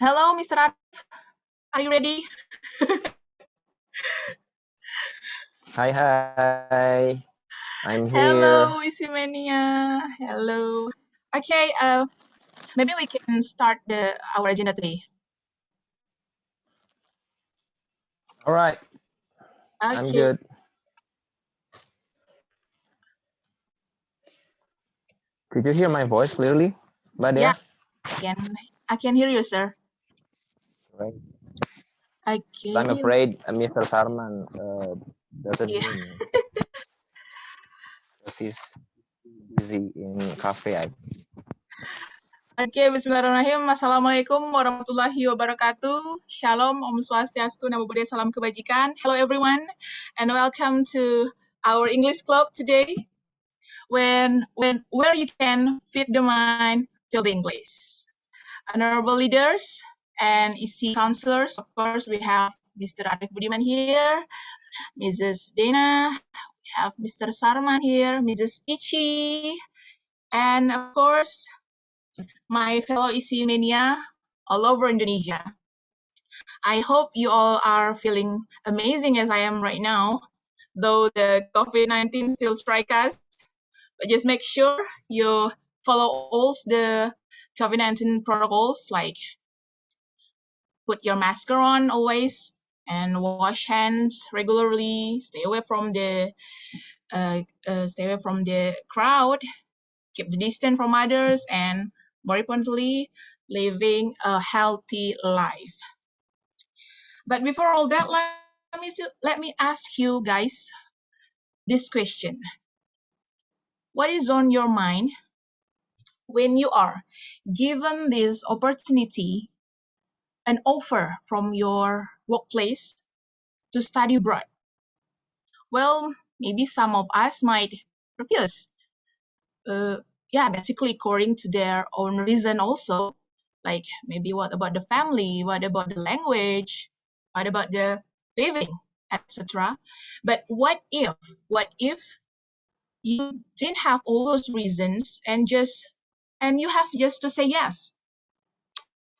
Hello, Mr. Arif. Are you ready? Hi. I'm here. Hello, Isimania. Hello. Okay, maybe we can start our agenda today. All right. I'm Okay. good. Could you hear my voice clearly, Mbak Yeah, Dea? I can hear you, sir. Right. Okay. I'm afraid Mr. Sarman doesn't Yeah. hear me because he's busy in cafe. Okay, bismillahirrahmanirrahim. Assalamualaikum warahmatullahi wabarakatuh. Shalom, Om Swastiastu, Namo Buddhaya, Salam Kebajikan. Hello, everyone, and welcome to our English club today, where you can feed the mind, feel the English. Honorable leaders and EC counselors. Of course, we have Mr. Arif Budiman here, Mrs. Dana, we have Mr. Sarman here, Mrs. Ichi, and of course, my fellow EC mania all over Indonesia. I hope you all are feeling amazing as I am right now, though the COVID-19 still strike us. But just make sure you follow all the COVID-19 protocols, like put your mask on always and wash hands regularly. Stay away from the crowd. Keep the distance from others, and more importantly, living a healthy life. But before all that, let me ask you guys this question: what is on your mind when you are given this opportunity, an offer from your workplace to study abroad? Well, maybe some of us might refuse. Basically according to their own reason also. Like maybe what about the family? What about the language? What about the living, etc. But what if you didn't have all those reasons and you have just to say yes?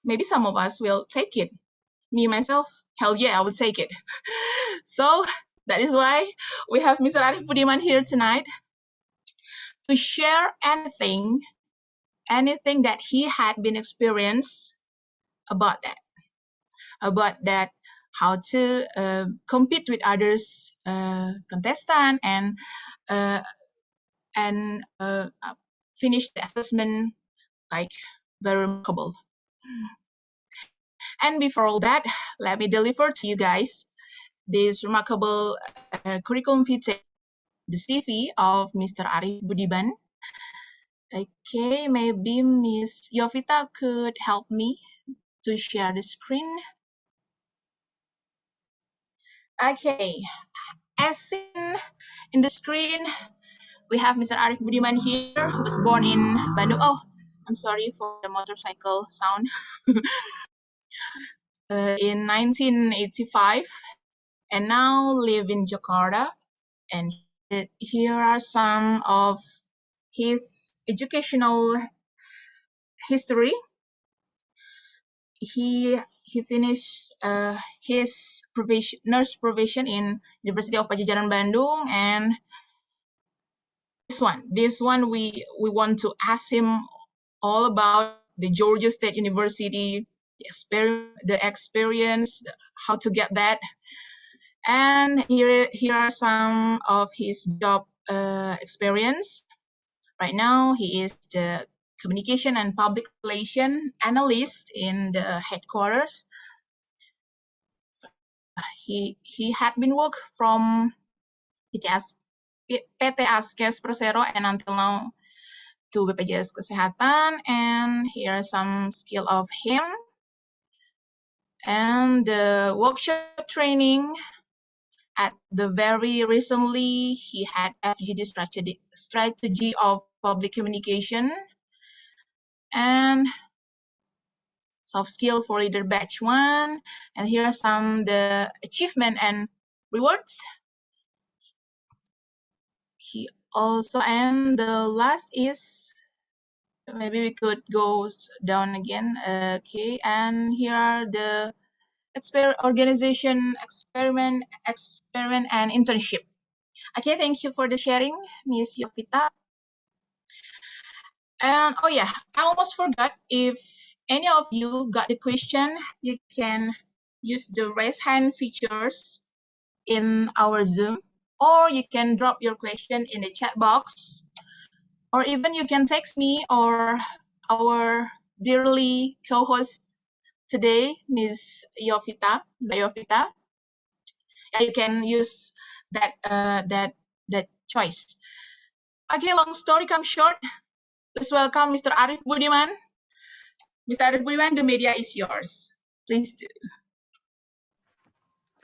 Maybe some of us will take it. Me myself, hell yeah, I would take it. So that is why we have Mr. Arif Budiman here tonight to share anything that he had been experienced about that, how to compete with others contestant uh, and finish the assessment like very remarkable. And before all that, let me deliver to you guys this remarkable curriculum vitae, the CV of Mr. Arif Budiman. Okay, maybe Miss Yovita could help me to share the screen. Okay, as seen in the screen, we have Mr. Arif Budiman here, who was born in Bandung. Oh, I'm sorry for the motorcycle sound. In 1985, and now live in Jakarta. And here are some of his educational history. He finished his nurse provision in University of Padjadjaran Bandung, and this one we want to ask him all about the Georgia State University, the experience, how to get that. And here are some of his job experience. Right now, he is the communication and public relation analyst in the headquarters. He had been work from PT Askes Persero and until now to BPJS Kesehatan. And here are some skill of him. And the workshop training at the very recently, he had FGD strategy of public communication and soft skill for leader batch 1. And here are some the achievement and rewards. He also, and the last is Maybe we could go down again. Okay, and here are the organization, experiment, and internship. Okay, thank you for the sharing, Miss Yovita. And oh yeah, I almost forgot. If any of you got the question, you can use the raise hand features in our Zoom, or you can drop your question in the chat box, or even you can text me or our dearly co-host today, Ms. Yovita, Mbak Yovita. Yeah, you can use that choice. Okay, long story comes short. Let's welcome Mr. Arif Budiman. Mr. Arif Budiman, the media is yours. Please do.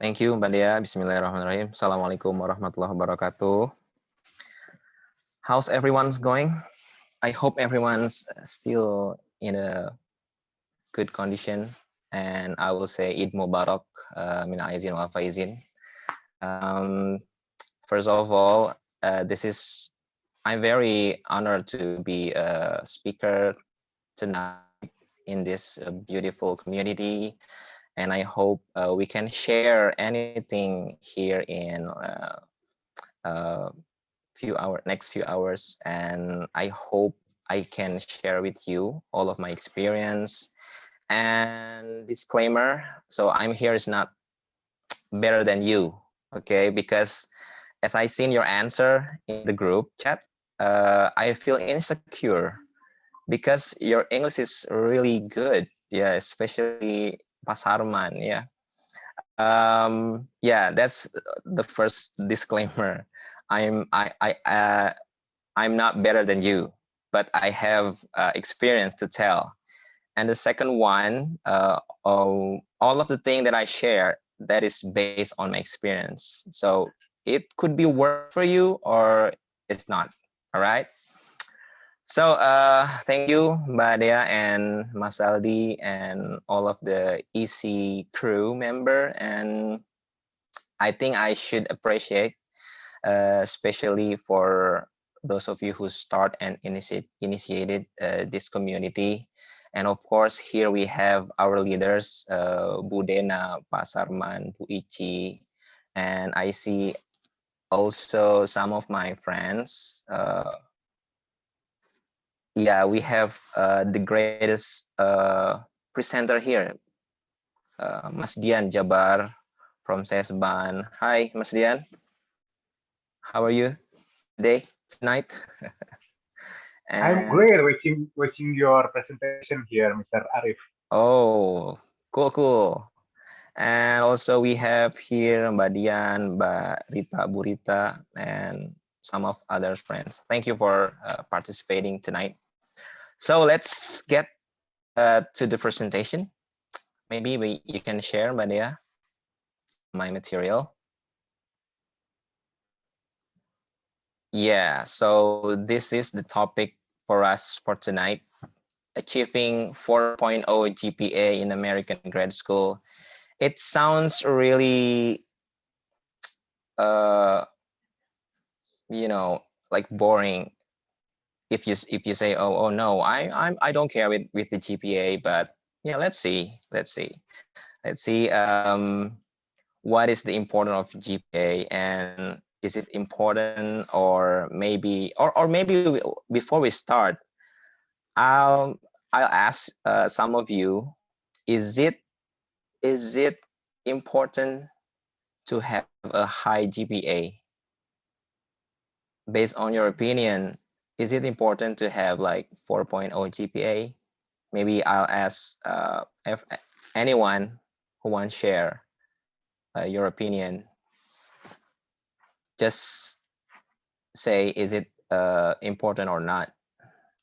Thank you, Mbak Dea. Bismillahirrahmanirrahim. Assalamualaikum warahmatullahi wabarakatuh. How's everyone's going? I hope everyone's still in a good condition. And I will say Eid Mubarak, Mina Aizin wa Faizin. First of all, I'm very honored to be a speaker tonight in this beautiful community. And I hope we can share anything here in next few hours. And I hope I can share with you all of my experience. And disclaimer, so I'm here is not better than you, okay? Because as I seen your answer in the group chat, I feel insecure because your English is really good, yeah, especially Pasarman, yeah. Yeah, that's the first disclaimer. I'm not better than you, but I have experience to tell. And the second one, all of the things that I share, that is based on my experience. So it could be work for you or it's not, all right? So thank you, Mbak Dea and Mas Aldi and all of the EC crew member. And I think I should appreciate, especially for those of you who start and initiated this community. And of course, here we have our leaders, Bu Dena, Pak Sarman, Bu Ichi, and I see also some of my friends. Yeah, we have the greatest presenter here, Mas Dian Jabar from Sesban. Hi, Mas Dian. How are you today, tonight? I'm great watching your presentation here, Mr. Arif. Oh, cool. And also we have here Mbak Dian, Mbak Rita Burita, and some of other friends. Thank you for participating tonight. So let's get to the presentation. Maybe you can share, Mbak Dea, my material. Yeah, so this is the topic for us for tonight. Achieving 4.0 GPA in American grad school. It sounds really, like boring. If you say, oh no, I don't care with the GPA, but yeah, let's see. What is the importance of GPA, and is it important, or maybe before we start, I'll ask some of you, is it important to have a high GPA? Based on your opinion, is it important to have like 4.0 GPA? Maybe I'll ask if anyone who wants to share your opinion. Just say, is it important or not?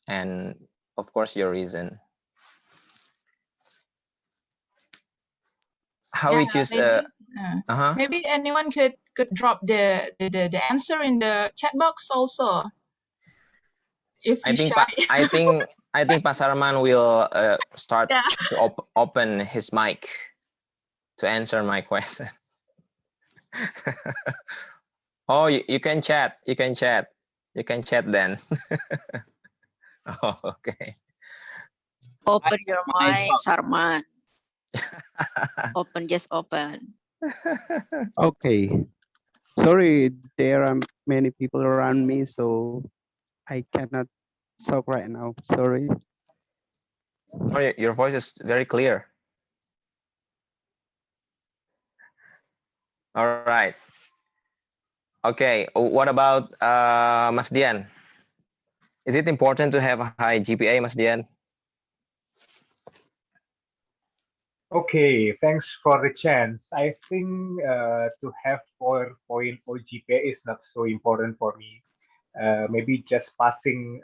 And of course, your reason. How we choose? Maybe anyone could drop the answer in the chat box also. If you I think Pak Sarman will start to open his mic to answer my question. Oh, you can chat. You can chat then. Oh, okay. Open your mind, I- Sarman. Open, just open. Okay. Sorry, there are many people around me, so I cannot talk right now. Sorry. Oh, your voice is very clear. All right. Okay. What about Mas Dian? Is it important to have a high GPA, Mas Dian? Okay, thanks for the chance. I think to have 4.0 GPA is not so important for me. Maybe just passing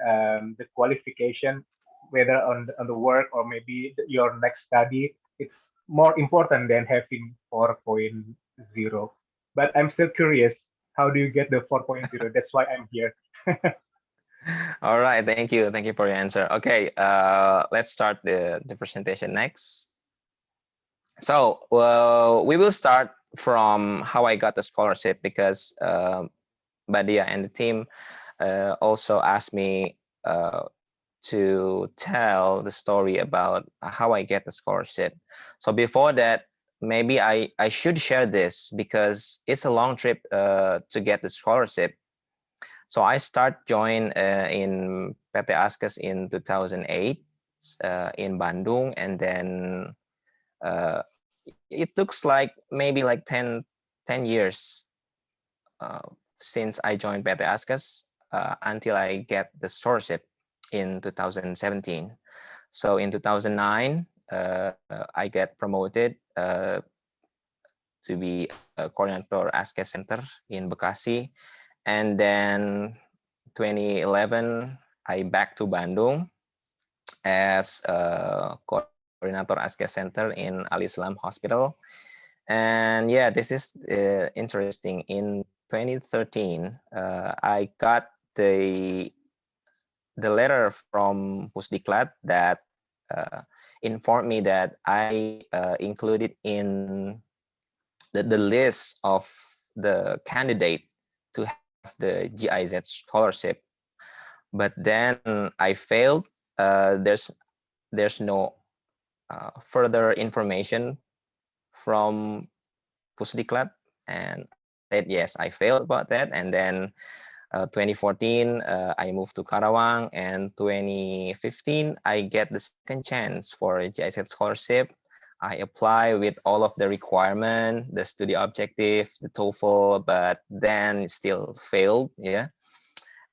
the qualification, whether on the work or maybe your next study, it's more important than having 4.0. But I'm still curious, how do you get the 4.0? That's why I'm here. All right. Thank you. Thank you for your answer. Okay. Let's start the presentation next. So we will start from how I got the scholarship because Badia and the team also asked me to tell the story about how I get the scholarship. So before that, maybe I should share this because it's a long trip to get the scholarship. So I join in PT Askes in 2008 in Bandung, and then uh, it took like maybe like 10 years uh, since I joined PT Askes until I get the scholarship in 2017. So in 2009, I get promoted to be a coordinator Askes Center in Bekasi. And then 2011, I back to Bandung as a coordinator Askes Center in Al Islam Hospital. And yeah, this is interesting. In 2013, I got the letter from Pusdiklat that informed me that I included in the list of the candidate to have the GIZ scholarship. But then I failed. There's no further information from Pusdiklat, and I said yes, I failed about that. And then 2014, I moved to Karawang, and 2015, I get the second chance for a GIZ scholarship. I apply with all of the requirement, the study objective, the TOEFL, but then still failed. Yeah.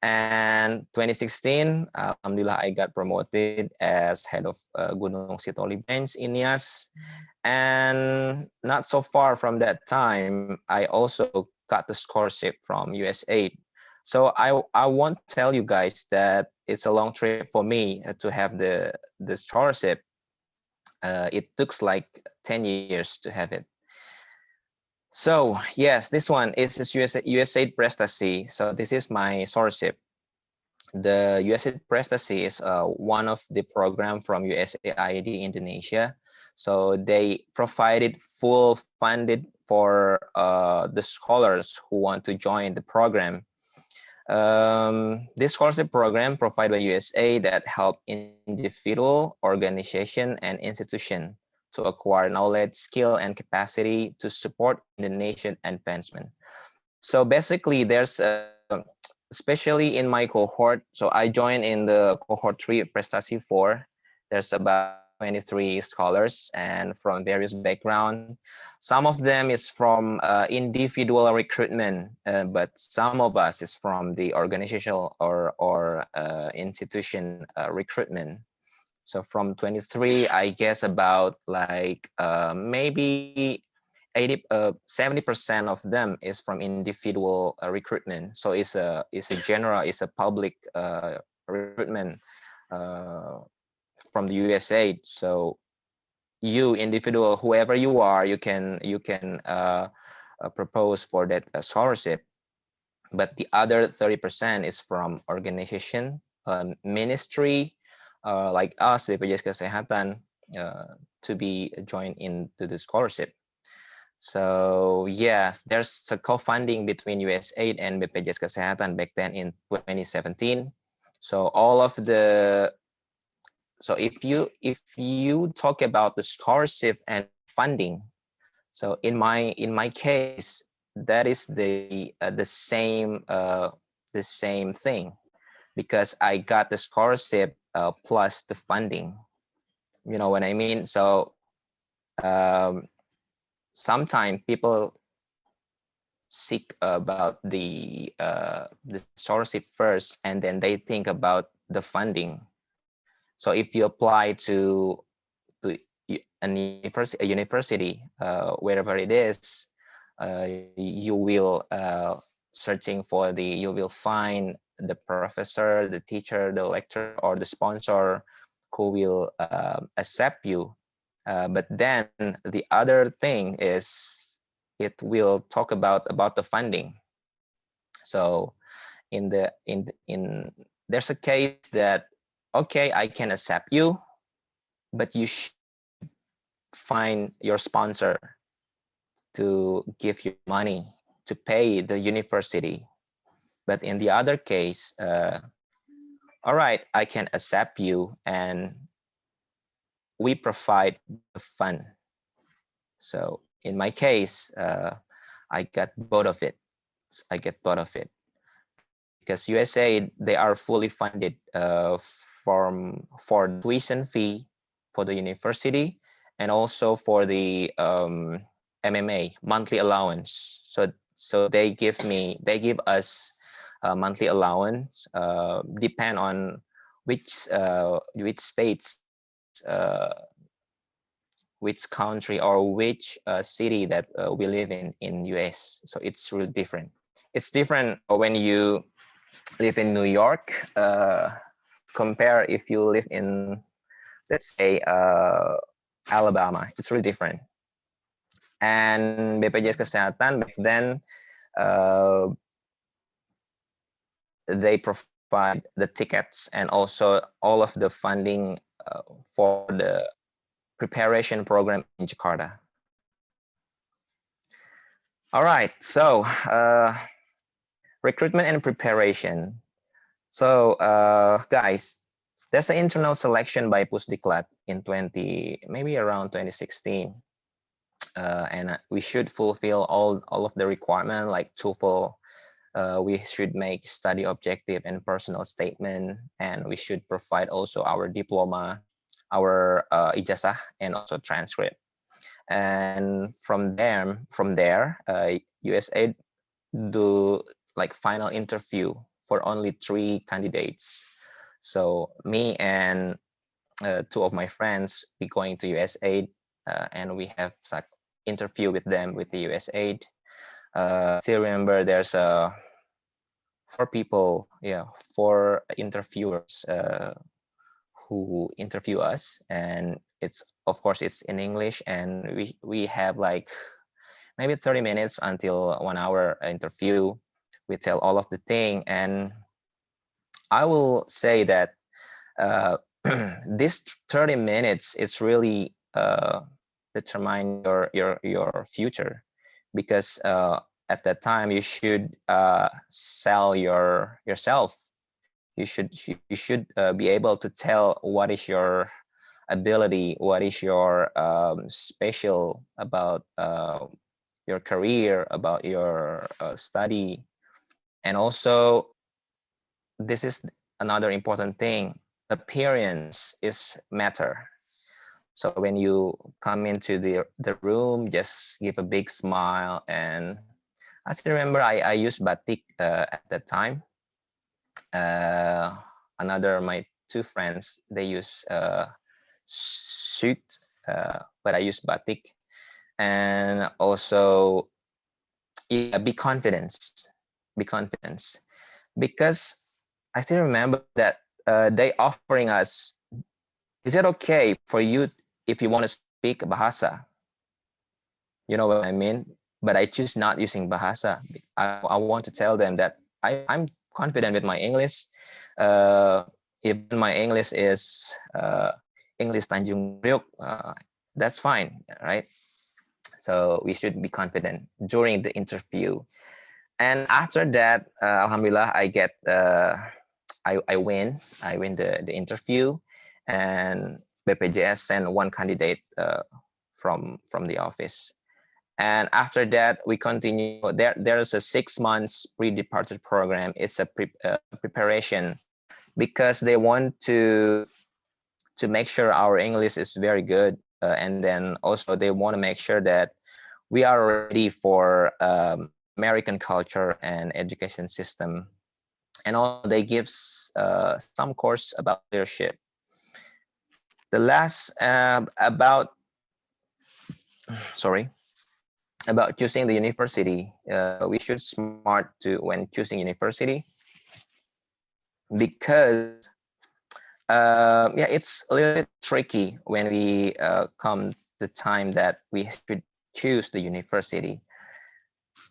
And 2016, alhamdulillah, I got promoted as head of Gunung Sitoli branch in NIAS. And not so far from that time, I also got the scholarship from USAID. So I won't tell you guys that it's a long trip for me to have the scholarship. It took like 10 years to have it. So yes, this one is USAID Prestasi. So this is my scholarship. The USAID Prestasi is one of the program from USAID Indonesia. So they provided full funded for the scholars who want to join the program. This scholarship program provided by USAID that help individual, organization, and institution to acquire knowledge, skill, and capacity to support Indonesian advancement. So basically, there's especially in my cohort. So I joined in the cohort 3, Prestasi 4. There's about 23 scholars and from various backgrounds. Some of them is from individual recruitment, but some of us is from the organizational or institution recruitment. So from 23, I guess about like maybe 70% of them is from individual recruitment. So it's a general, it's a public recruitment from the USAID. So you individual, whoever you are, you can propose for that scholarship. But the other 30% is from organization, ministry, like us, BPJS Kesehatan, to be joined into the scholarship. So yes, there's a co-funding between USAID and BPJS Kesehatan back then in 2017. So all of the so if you talk about the scholarship and funding, so in my case, that is the same thing, because I got the scholarship plus the funding. You know what I mean? So um, sometimes people seek about the scholarship first, and then they think about the funding. So if you apply to a university, wherever it is, you will searching for you will find the professor, the teacher, the lecturer, or the sponsor who will accept you. But then the other thing is it will talk about the funding. So in there's a case that, okay, I can accept you, but you should find your sponsor to give you money to pay the university. But in the other case, all right, I can accept you and we provide the fund. So in my case, I got both of it. I get both of it, because USA, they are fully funded for tuition fee for the university, and also for the MMA monthly allowance. So they give us monthly allowance, depend on which states, which country, or which city that we live in US. So it's really different. It's different when you live in New York, compare if you live in, let's say, Alabama. It's really different. And BPJS Kesehatan back then, they provide the tickets and also all of the funding for the preparation program in Jakarta. All right, so recruitment and preparation. So guys, there's an internal selection by Pusdiklat in maybe around 2016. And we should fulfill all of the requirements like TOEFL. We should make study objective and personal statement, and we should provide also our diploma, our ijazah, and also transcript. And from there, USA do like final interview for only 3 candidates. So me and 2 of my friends, we going to USA, and we have such interview with them with the USA. Still remember there's 4 people, 4 interviewers who interview us, and it's, of course, it's in English, and we have like maybe 30 minutes until 1 hour interview. We tell all of the thing, and I will say that this 30 minutes is really determine your future, because at that time you should sell yourself. You should be able to tell what is your ability, what is your special about your career, about your study. And also, this is another important thing, appearance is matter. So when you come into the room, just give a big smile. And I still remember I used batik at that time. My 2 friends, they use suit, but I use batik. And also, be confident, because I still remember that they offering us, is it okay for you if you want to speak Bahasa? You know what I mean? But I choose not using Bahasa. I want to tell them that I'm confident with my English. Even my English is English Tanjung Priok, that's fine, right? So we should be confident during the interview. And after that, Alhamdulillah, I get I win the interview, and BPJS sent one candidate from the office. And after that, we continue. There's a 6 months pre-departure program. It's a preparation, because they want to make sure our English is very good, and then also they want to make sure that we are ready for American culture and education system. And also they give some course about leadership. The last about choosing the university. We should smart to when choosing university, because yeah, it's a little bit tricky when we come the time that we should choose the university.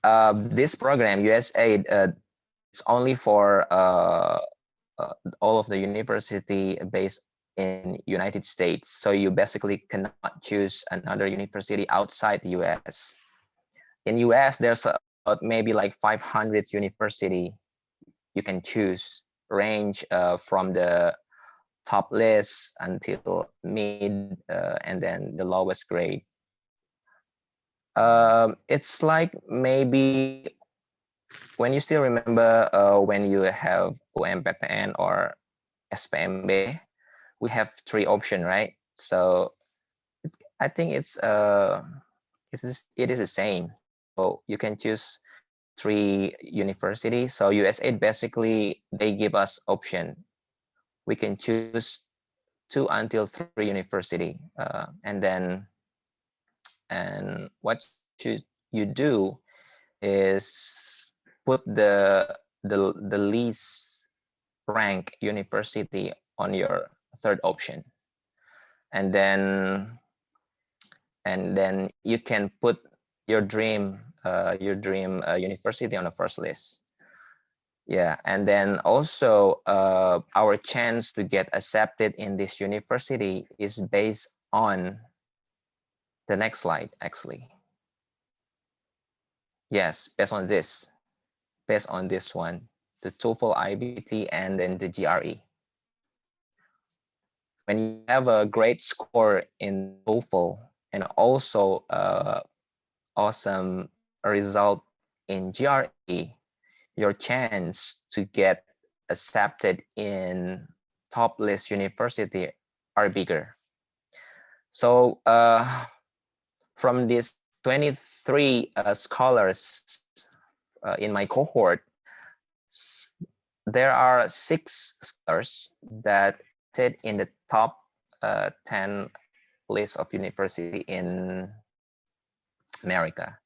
This program, USAID, it's only for all of the university based in United States. So you basically cannot choose another university outside the US. In US, there's maybe like 500 university you can choose, range from the top list until mid, and then the lowest grade. It's like maybe when you still remember when you have UMPTN or SPMB, we have 3 options, right? So I think it is the same. So you can choose 3 universities. So USAID basically they give us option. We can choose 2 until 3 university, and what you do is put the least rank university on your 3rd option, and then you can put your dream university on the first list. Yeah, and then also our chance to get accepted in this university is based on the next slide, actually. Yes, based on this one, the TOEFL IBT and then the GRE. When you have a great score in TOEFL and also awesome result in GRE, your chance to get accepted in top list university are bigger. So from these 23 scholars in my cohort, there are 6 scholars that fit in the top 10 list of university in America.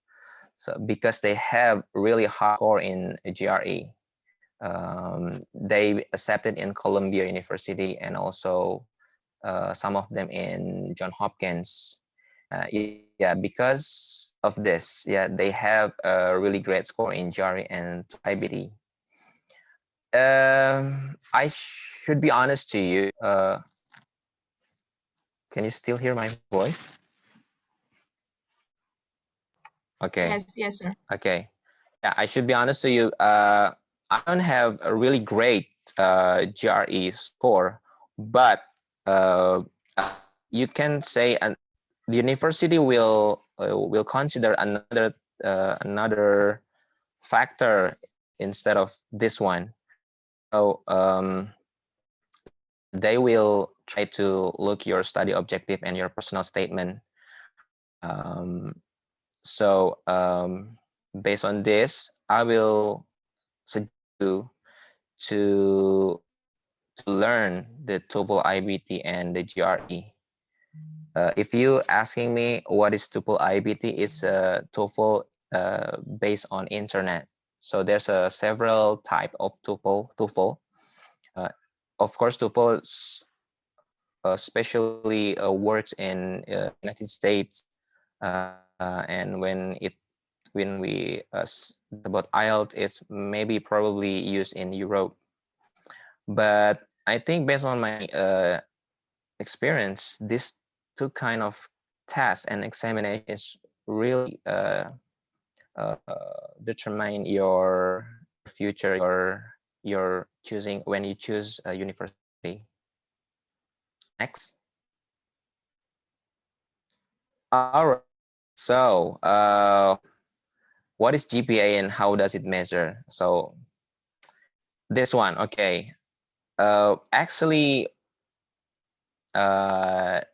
So because they have really high score in GRE, they accepted in Columbia University and also some of them in Johns Hopkins. Yeah, because of this, yeah, they have a really great score in GRE and IBT. I should be honest to you. Can you still hear my voice? Okay. Yes, sir. Okay. Yeah, I should be honest to you. I don't have a really great GRE score, but you can say the university will consider another factor instead of this one. So they will try to look your study objective and your personal statement. So based on this, I will suggest you to learn the TOEFL IBT and the GRE. If you asking me what is TOEFL IBT, is TOEFL based on internet. So there's several type of TOEFL. Of course, TOEFL especially works in United States, and when we about IELTS, it's maybe probably used in Europe. But I think based on my experience, these 2 kind of tests and examinations really determine your future, your you're choosing when you choose a university. Next. All right. So, what is GPA and how does it measure? So, this one, okay. Actually, Mbak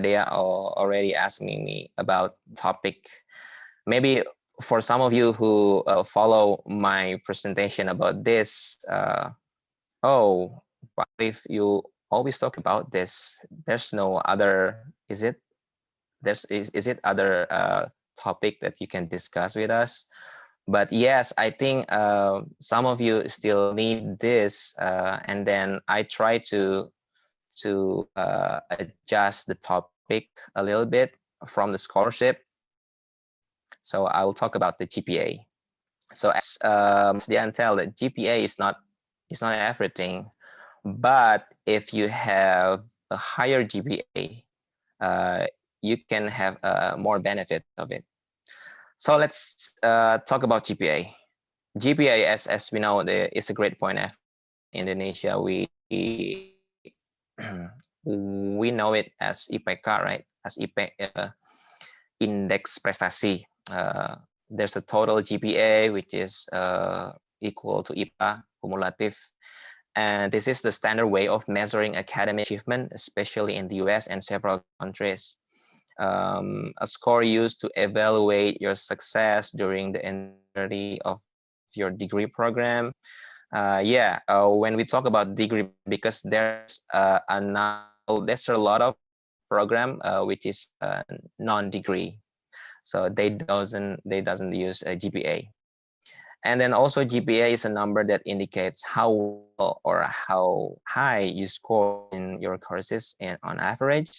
Dea already asking me about topic. Maybe for some of you who follow my presentation about this, oh, what if you always talk about this? There's no other, is it? Is it other topic that you can discuss with us? But yes, I think some of you still need this, and then I try to adjust the topic a little bit from the scholarship. So I will talk about the GPA. So as the Untitled, that GPA is not everything, but if you have a higher GPA, you can have more benefit of it. So let's talk about GPA. GPA, as we know, is a grade point in Indonesia. We we know it as IPK, right? As IPK, index prestasi. There's a total GPA which is equal to IPA cumulative, and this is the standard way of measuring academic achievement, especially in the US and several countries. A score used to evaluate your success during the entirety of your degree program. When we talk about degree, because there's there's a lot of program which is non-degree, so they doesn't use a GPA. And then also GPA is a number that indicates how well or how high you score in your courses and on average.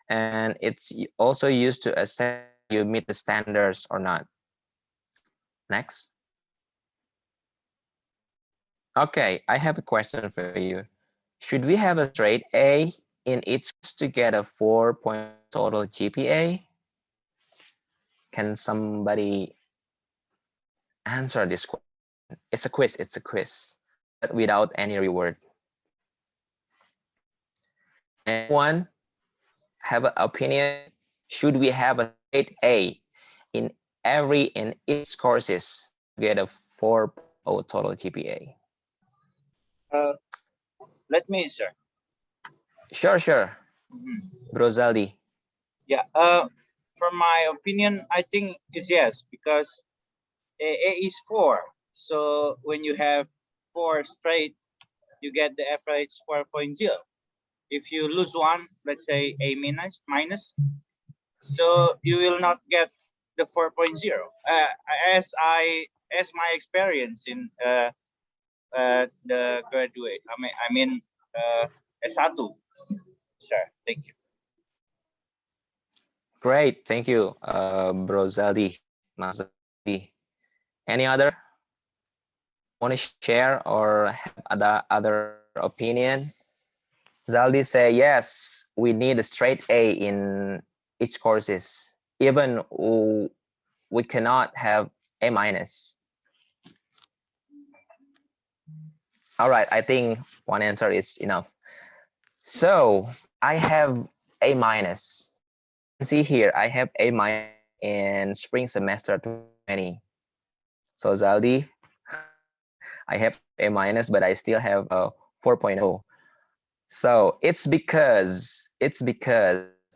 And it's also used to assess you meet the standards or not. Next. Okay, I have a question for you. Should we have a straight A in each to get a 4.0 total GPA? Can somebody answer this question? It's a quiz, but without any reward. Anyone have an opinion? Should we have a straight A in each courses to get a 4.0 total GPA? Let me answer. Sure. Bro Zaldi. Yeah. From my opinion, I think is yes, because A is 4. So when you have 4 straight, you get the average 4.0. If you lose one, let's say A minus, so you will not get the 4.0. As my experience in the graduate, I mean S1. Sure, thank you. Great, thank you, Bro Zaldi, Mas Zaldi. Any other want to share or have other opinion? Zaldi say yes, we need a straight A in each courses, even we cannot have A minus. All right, I think one answer is enough. So I have A minus. See here, I have A minus in spring semester 2020. So Zaldi, I have A minus, but I still have a 4.0. So it's because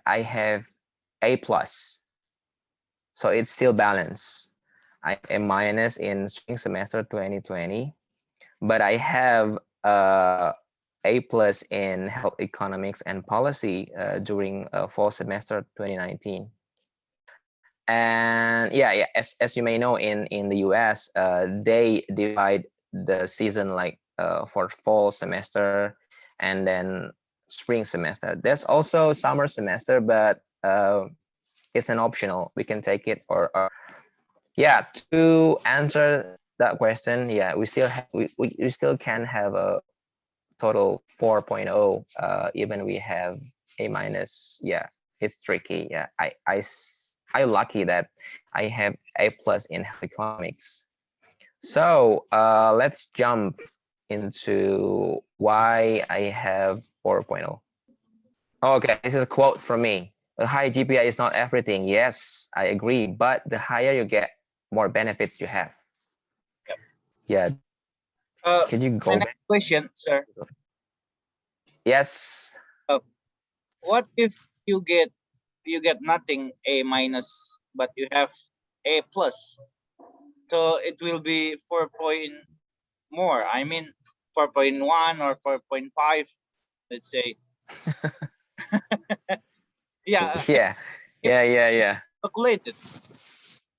I have A plus. So it's still balanced. I have A minus in spring semester 2020, but I have A plus in health economics and policy during fall semester 2019. And as you may know, in the US, they divide the season like for fall semester and then spring semester. There's also summer semester, but it's an optional. We can take it or to answer that question, we still can have a total 4.0 even we have A minus. It's tricky. I lucky that I have A plus in economics. So let's jump into why I have 4.0. Okay, this is a quote from me. A high GPA is not everything. Yes, I agree. But the higher you get, more benefits you have. Yep. Yeah. Can you My go next back? question, sir. Yes. What if you get nothing, A minus, but you have A plus? So it will be 4 point more. I mean 4.1 or 4.5, let's say. Yeah, Yeah. Yeah. calculated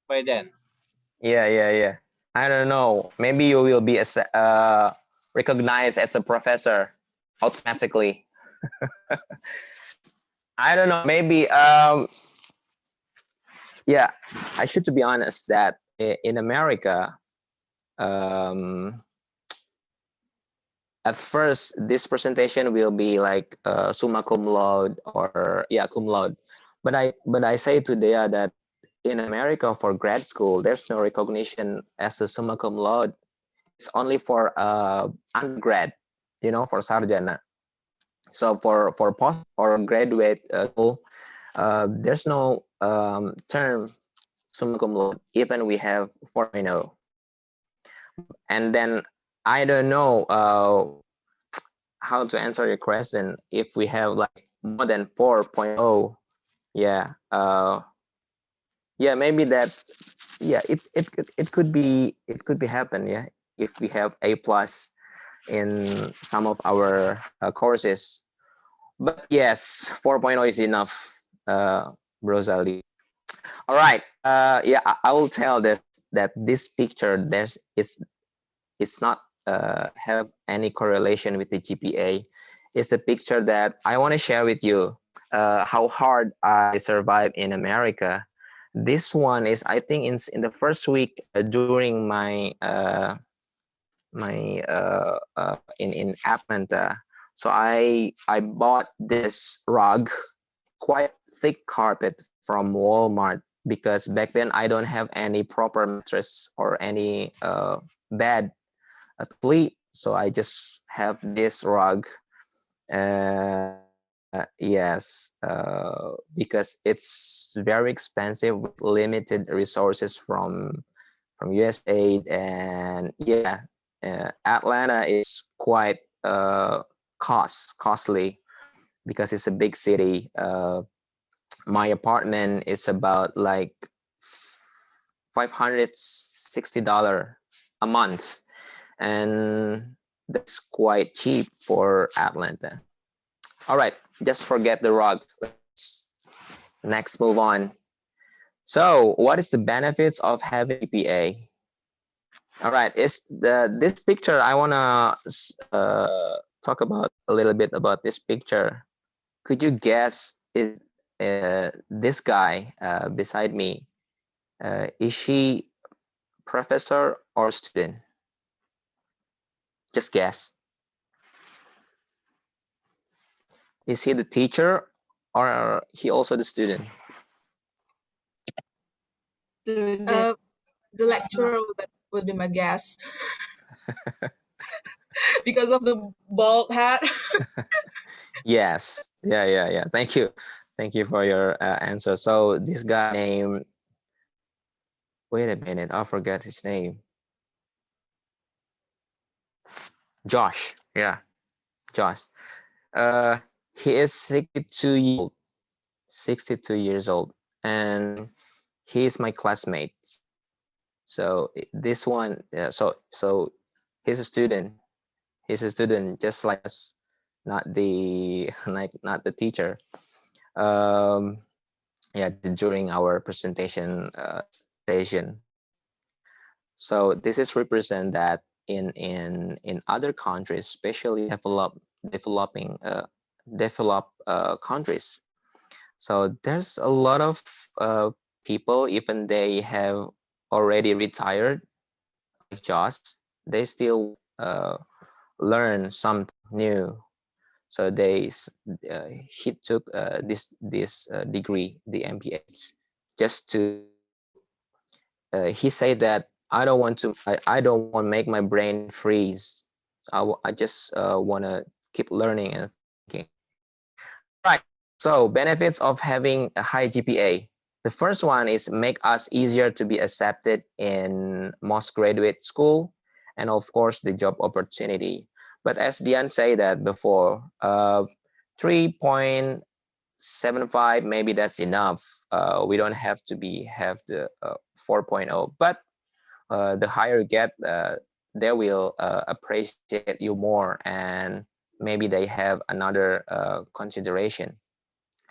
by then. Yeah. I don't know. Maybe you will be recognized as a professor automatically. I don't know. Maybe yeah. I should to be honest that in America, at first this presentation will be like summa cum laude or yeah cum laude, but I say to Dea that in America for grad school there's no recognition as a summa cum laude. It's only for undergrad, for sarjana. So for post or graduate school, there's no term summa cum laude, even we have 4.0. And then I don't know how to answer your question. If we have like more than 4.0, yeah, maybe that, yeah, it could be happen, yeah, if we have A plus in some of our courses. But yes, 4.0 is enough, Rosalie. All right, yeah, I will tell this that this picture it's not have any correlation with the GPA. It's a picture that I want to share with you how hard I survived in America. This one is, I think, in the first week during my in Atlanta. So I bought this rug, quite thick carpet from Walmart, because back then I don't have any proper mattress or any bed to sleep. So I just have this rug. Yes, because it's very expensive with limited resources from USAID, and yeah, Atlanta is quite costly because it's a big city. My apartment is about like $560 a month, and that's quite cheap for Atlanta. All right, just forget the rug. Let's next move on. So, what is the benefits of having GPA? All right, it's this picture. I wanna talk about a little bit about this picture. Could you guess, is this guy beside me? Is she professor or student? Just guess. Is he the teacher or he also the student? The lecturer would be my guess because of the bald hat. Yes. Yeah. Thank you. Thank you for your answer. So this guy named, wait a minute, I forgot his name. Josh. Yeah, Josh. He is 62 years old. 62 years old, and he is my classmate. So this one, so he's a student. He's a student just like us, not the not the teacher. Yeah, during our presentation session. So this is represent that in other countries, especially developing developed countries. So there's a lot of people, even they have already retired, like Josh, they still learn something new. So he took this degree, the MPH, just to he said that I don't want to make my brain freeze. I just want to keep learning and thinking. Right. So benefits of having a high GPA. The first one is make us easier to be accepted in most graduate school, and of course the job opportunity. But as Dian said that before, 3.75 maybe that's enough. We don't have to have the 4.0, but the higher you get, they will appreciate you more, and maybe they have another consideration.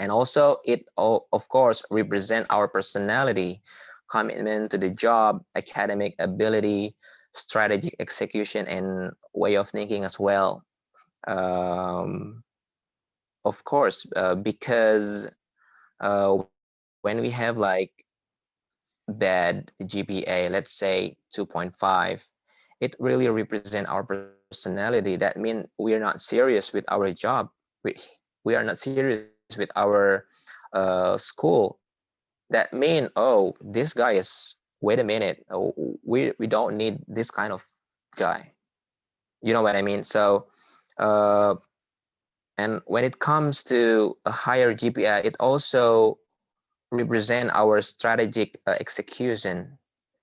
And also it of course represent our personality, commitment to the job, academic ability, strategic execution, and way of thinking as well. Of course, because when we have like bad GPA, let's say 2.5, it really represent our personality. That means we are not serious with our job. We are not serious with our school. That mean, oh, this guy is, wait a minute, oh, we don't need this kind of guy. You know what I mean? So and when it comes to a higher GPA, it also represent our strategic execution.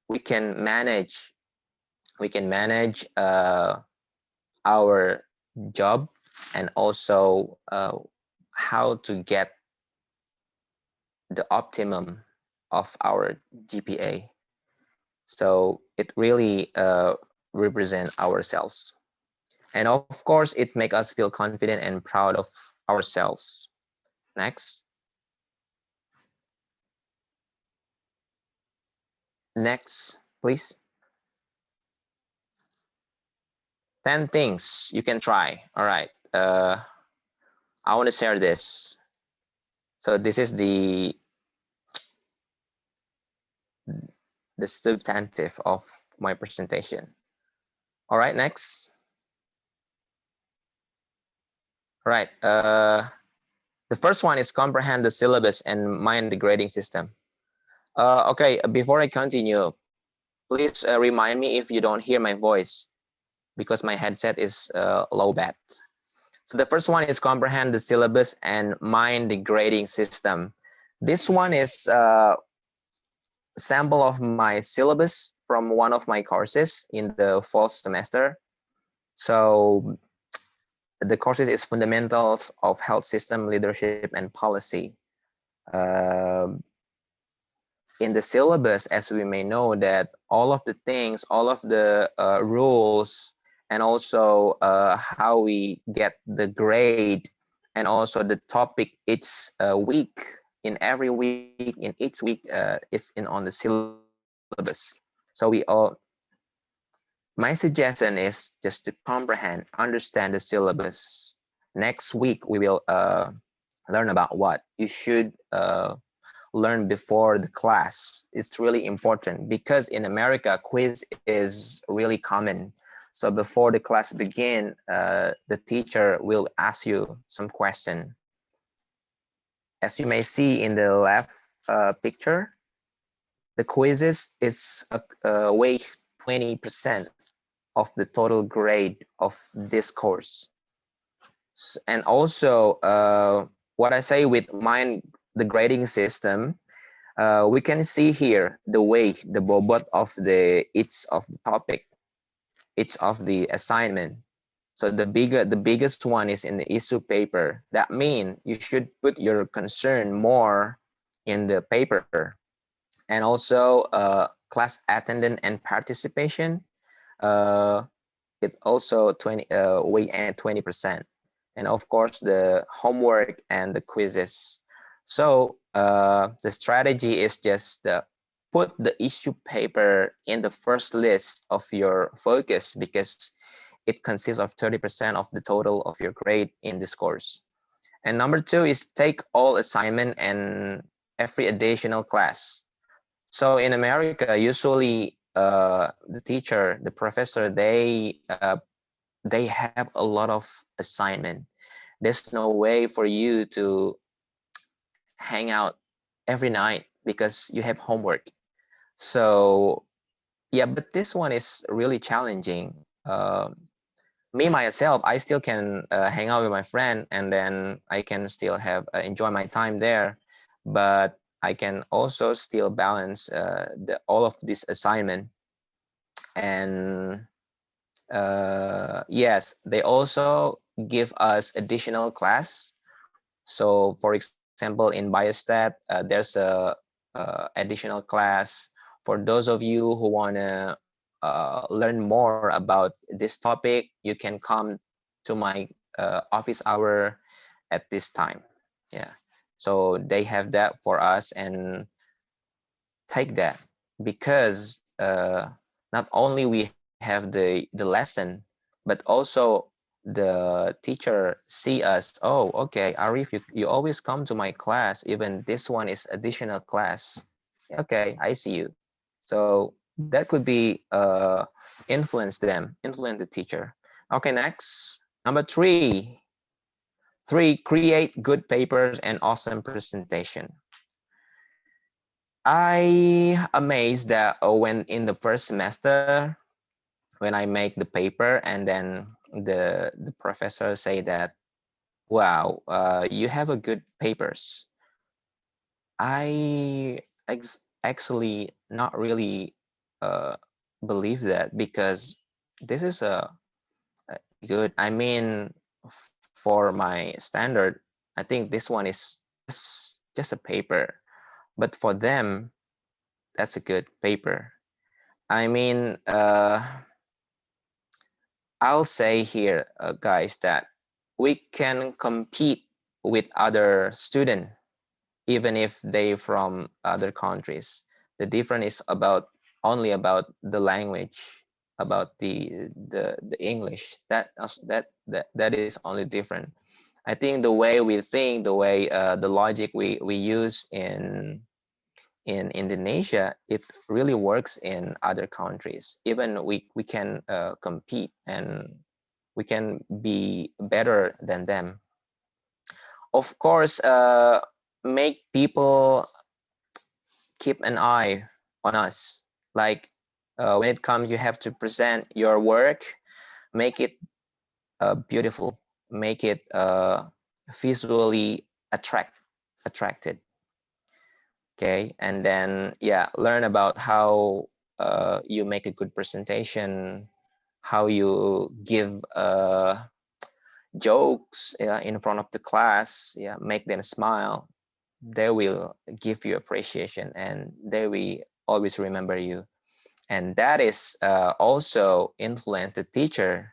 We can manage our job, and also how to get the optimum of our GPA. So it really represent ourselves, and of course it make us feel confident and proud of ourselves. Next. Next, please. 10 things you can try. All right. I want to share this. So this is the substantive of my presentation. All right, next. All right. The first one is comprehend the syllabus and mind the grading system. Okay, before I continue, please remind me if you don't hear my voice, because my headset is low bat. So the first one is comprehend the syllabus and mind the grading system. This one is a sample of my syllabus from one of my courses in the fall semester. So the courses is fundamentals of health system leadership and policy. In the syllabus, as we may know, that all of the things, all of the rules, and also how we get the grade, and also the topic each week, in every week, in each week, it's on the syllabus. So we all, my suggestion is just to comprehend, understand the syllabus. Next week we will learn about what you should learn before the class. It's really important, because in America quiz is really common. So before the class begin, the teacher will ask you some question. As you may see in the left picture, the quizzes is weigh 20% of the total grade of this course. And also what I say with mind the grading system, we can see here the weight, the bobot of each of the topic, each of the assignment. So the biggest one is in the issue paper. That means you should put your concern more in the paper. And also class attendance and participation, it also weight at 20%. And of course the homework and the quizzes. So the strategy is just put the issue paper in the first list of your focus, because it consists of 30% of the total of your grade in this course. And number two is take all assignment and every additional class. So in America, usually the teacher, the professor, they have a lot of assignment. There's no way for you to hang out every night because you have homework. So yeah, but this one is really challenging. Me myself, I still can hang out with my friend, and then I can still have enjoy my time there, but I can also still balance all of this assignment. And yes, they also give us additional class. So for example, in biostat, there's a additional class for those of you who want to learn more about this topic. You can come to my office hour at this time. Yeah, so they have that for us, and take that, because not only we have the lesson, but also the teacher see us. Oh, okay, Arif, you always come to my class, even this one is additional class. Okay, I see you. So that could be influence the teacher. Okay, next, number three, create good papers and awesome presentation. I amazed that when in the first semester, when I make the paper, and then the professor say that, wow, you have a good papers. I actually not really uh, believe that, because this is a good. I mean, for my standard, I think this one is just a paper, but for them, that's a good paper. I mean, I'll say here, guys, that we can compete with other students, even if they from other countries. The difference is only about the language, about the English. That is only different. I think the way we think, the way the logic we use in Indonesia, it really works in other countries. Even we can compete, and we can be better than them. Of course, make people keep an eye on us. Like when it comes, you have to present your work, make it beautiful, make it visually attracted. Okay, and then yeah, learn about how you make a good presentation, how you give jokes in front of the class. Yeah, make them smile. They will give you appreciation, and they will always remember you. And that is also influence the teacher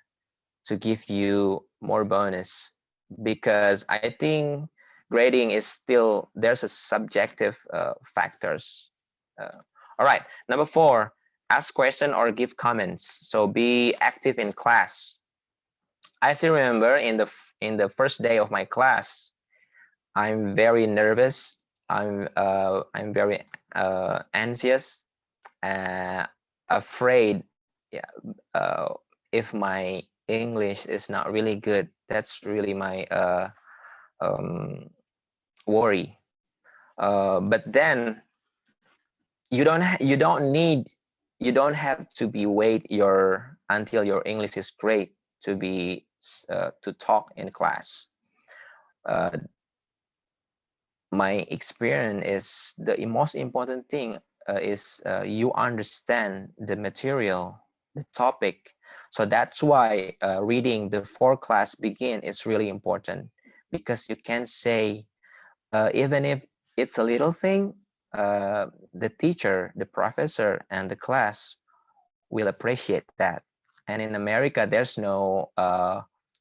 to give you more bonus, because I think grading is still, there's a subjective factors. All right, number 4, ask question or give comments. So be active in class. I still remember in the first day of my class, I'm very nervous. I'm very anxious, afraid. Yeah, if my English is not really good, that's really my um, worry. But then you don't have to be wait your until your English is great to be to talk in class. Uh, my experience is the most important thing is you understand the material, the topic. So that's why reading before class begin is really important, because you can say even if it's a little thing, the teacher, the professor, and the class will appreciate that. And in America, there's no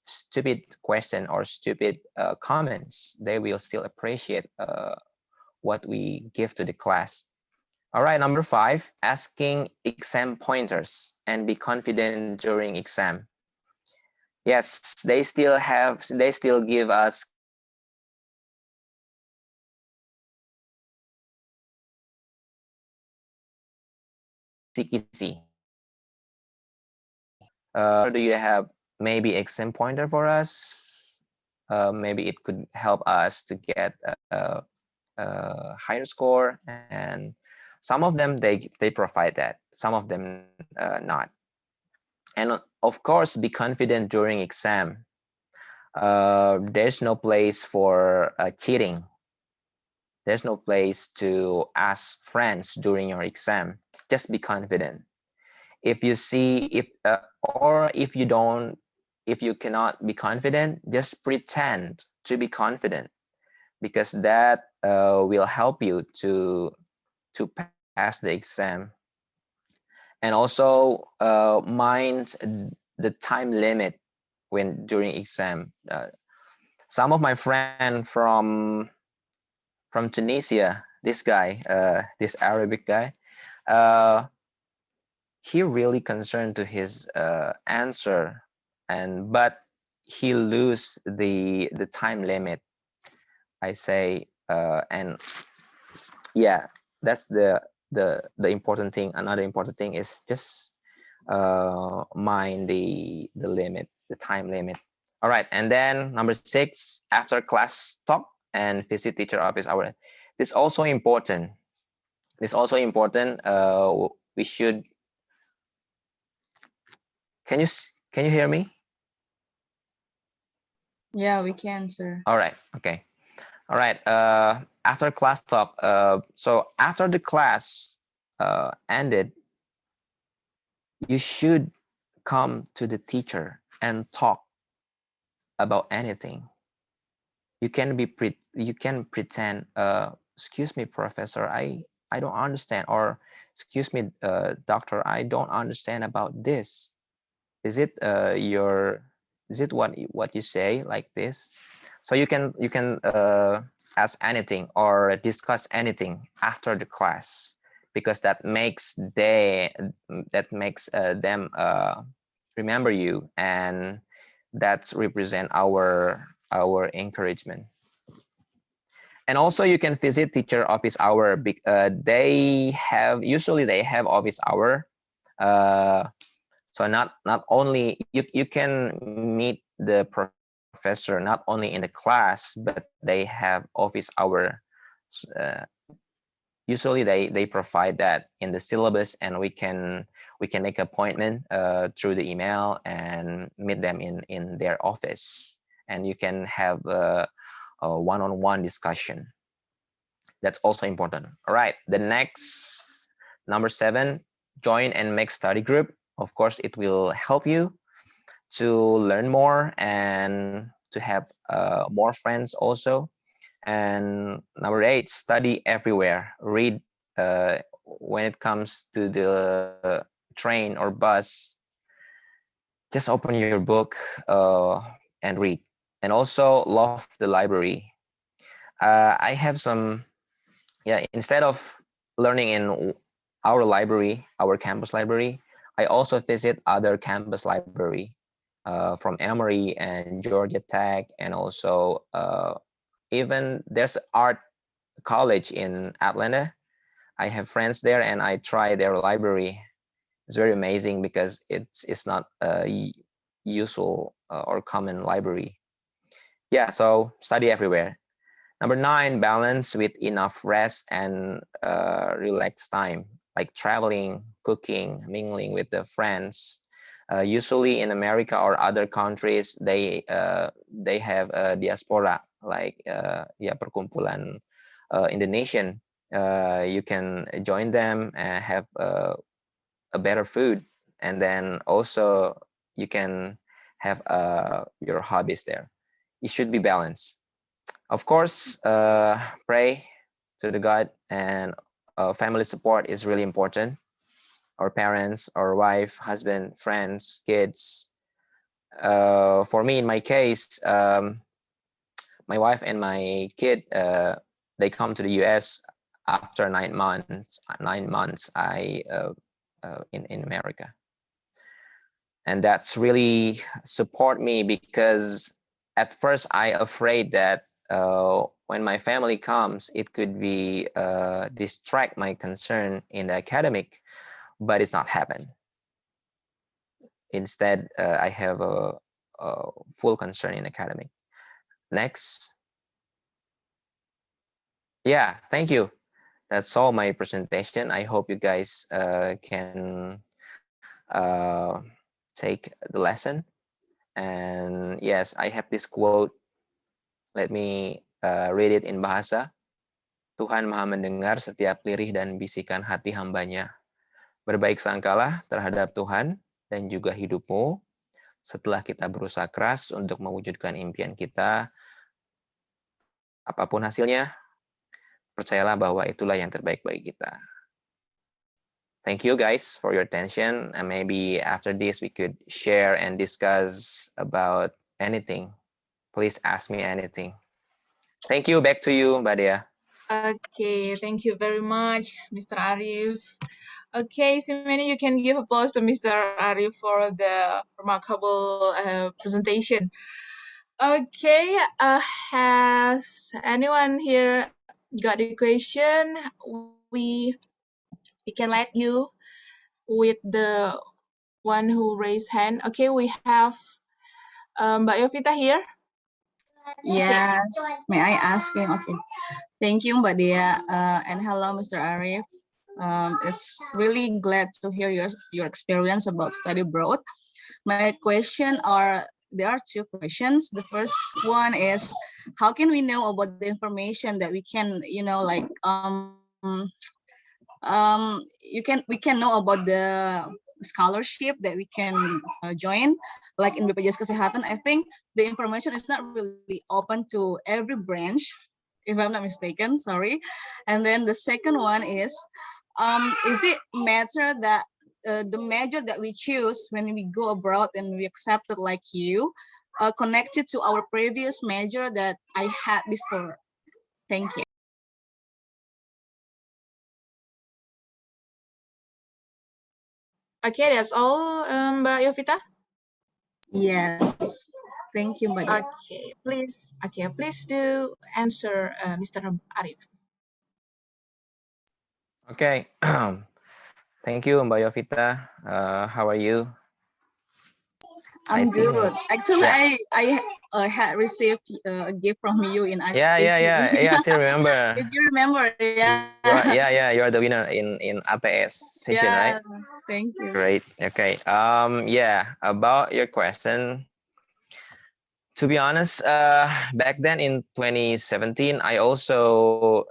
stupid question or stupid comments. They will still appreciate what we give to the class. All right, number 5, asking exam pointers and be confident during exam. Yes, they still give us kisi-kisi. Do you have maybe exam pointer for us? Maybe it could help us to get a higher score. And Some of them they provide that, some of them not. And of course, be confident during exam. There's no place for cheating. There's no place to ask friends during your exam. Just be confident. If you see, or if you don't, if you cannot be confident, just pretend to be confident, because that will help you to pass the exam. And also mind the time limit when during exam. Some of my friend from Tunisia, this guy, this Arabic guy, he really concerned to his answer, but he lose the time limit, I say, and yeah, that's the important thing. Another important thing is just mind the limit, the time limit. All right, and then number 6, after class talk and visit teacher office hour. This also important. This also important. We should. Can you hear me? Yeah, we can, sir. All right. Okay. All right. After class talk. So after the class ended, you should come to the teacher and talk about anything. You can pretend, excuse me, professor, I don't understand, or excuse me, doctor, I don't understand about this. Is it what you say, like this? So you can ask anything or discuss anything after the class, because that makes them remember you, and that's represent our encouragement. And also you can visit teacher office hour. Usually they have office hour. So not only you can meet the professor not only in the class, but they have office hour. Uh, Usually they provide that in the syllabus, and we can make appointment through the email and meet them in their office, and you can have a one-on-one discussion. That's also important. All right, the next, number 7, join and make study group. Of course, it will help you to learn more and to have more friends also. And number 8, study everywhere. Read when it comes to the train or bus. Just open your book and read. And also love the library. I have some, instead of learning in our library, our campus library, I also visit other campus library from Emory and Georgia Tech, and also even there's art college in Atlanta. I have friends there, and I try their library. It's very amazing because it's not a usual or common library. Yeah, so study everywhere. Number 9, balance with enough rest and relaxed time, like traveling, cooking, mingling with the friends. Usually in America or other countries, they have a diaspora, like perkumpulan Indonesian. You can join them and have a better food, and then also you can have your hobbies there. It should be balanced. Of course, pray to the God, and family support is really important. Our parents, our wife, husband, friends, kids. For me, in my case, my wife and my kid, they come to the US after 9 months. 9 months in America, and that's really support me, because at first I afraid that when my family comes, it could be distract my concern in the academic, but it's not happened. Instead, I have a full concern in academic. Next. Yeah, thank you. that's all my presentation. I hope you guys can take the lesson. And yes, I have this quote. Let me read it in bahasa. Tuhan Maha mendengar setiap lirih dan bisikan hati hambanya. Berbaik sangkalah terhadap Tuhan dan juga hidupmu. Setelah kita berusaha keras untuk mewujudkan impian kita, apapun hasilnya, percayalah bahwa itulah yang terbaik bagi kita. Thank you guys for your attention, and maybe after this we could share and discuss about anything. Please ask me anything. Thank you. Back to you, Mbak Dea. Okay, thank you very much, Mr. Arif. Okay, Simeni, you can give applause to Mr. Arif for the remarkable presentation. Okay, has anyone here got a question? We can let you with the one who raised hand. Okay, we have Mbak Yovita here. Yes, may I ask him? Okay, thank you, Mbak Dea, and hello, Mr. Arif. It's really glad to hear your experience about study abroad. My question there are two questions. The first one is, how can we know about the information that we can, like, we can know about the scholarship that we can join, like in BPJS Kesehatan. I think the information is not really open to every branch, if I'm not mistaken, sorry. And then the second one is it matter that the major that we choose when we go abroad and we accept it like you, connected to our previous major that I had before? Thank you. Okay, that's all, Mbak Yovita. Yes, thank you, Mbak Dea. Okay, please do answer, Mr. Arif. Okay. Thank you, Mbak Yovita. How are you? I'm good. Actually, yeah. I had received a gift from you in Yeah. Still remember. Did you remember? Yeah. You are the winner in ATS session, right? Thank you. Great. Okay. Yeah. About your question. To be honest, back then in 2017, I also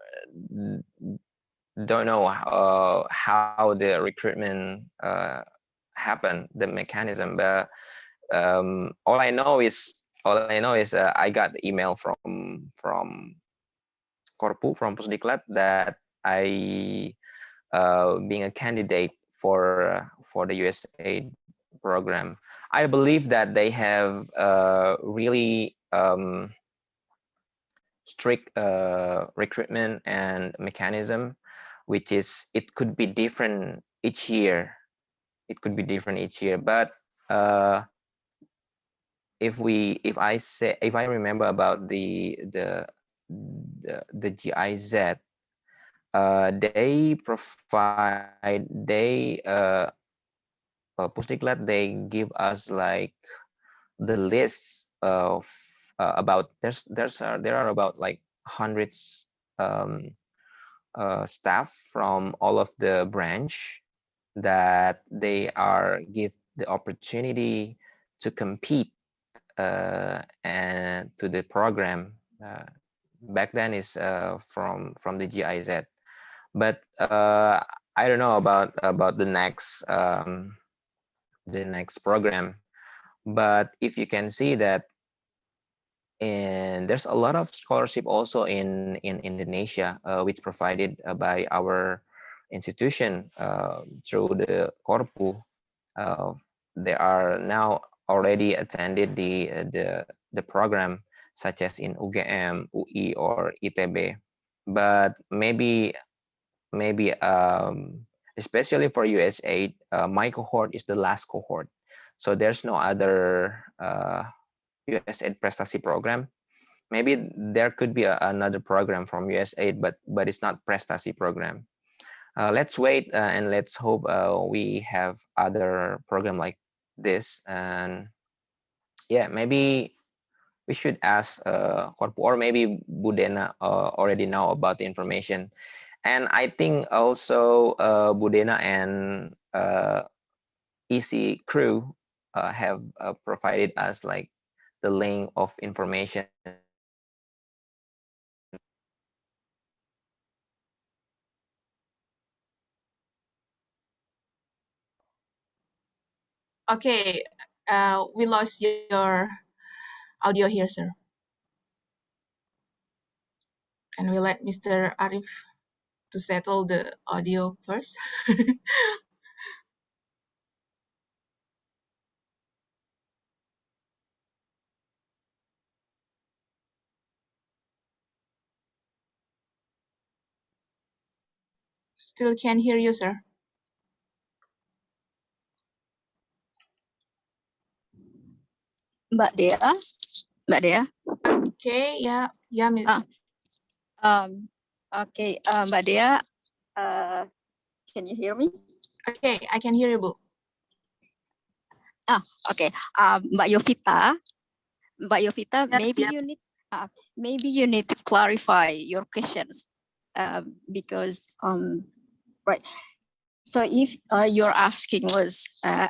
don't know how the recruitment happened, the mechanism, but all I know is I got the email from Korpu, from Pusdiklat, that I being a candidate for the USAID program. I believe that they have really strict recruitment and mechanism, which is it could be different each year. But if I remember about the GIZ, Pusdiklat, they give us like the list of about there are about like hundreds staff from all of the branch that they are give the opportunity to compete and to the program. Back then is from the GIZ, but I don't know about the next program. But if you can see that, and there's a lot of scholarship also in Indonesia, which provided by our institution through the Korpu. They are now already attended the program, such as in UGM, UI, or ITB. But maybe especially for USAID, my cohort is the last cohort, so there's no other USAID prestasi program. Maybe there could be another program from USAID, but it's not prestasi program. Let's wait and let's hope we have other program like this. And yeah, maybe we should ask Korpu, or maybe Budena already know about the information. And I think also Budena and EC crew have provided us like the link of information. Okay, we lost your audio here, sir. And we let Mr. Arif to settle the audio first. Still can't hear you, sir. Mbak Dea, Mbak Dea. Okay, yeah, Miss. Okay, Mbak Dea, can you hear me? Okay, I can hear you, Bu. Okay, Mbak Yovita, Yes, maybe yep. you need to clarify your questions, because right. So if your asking was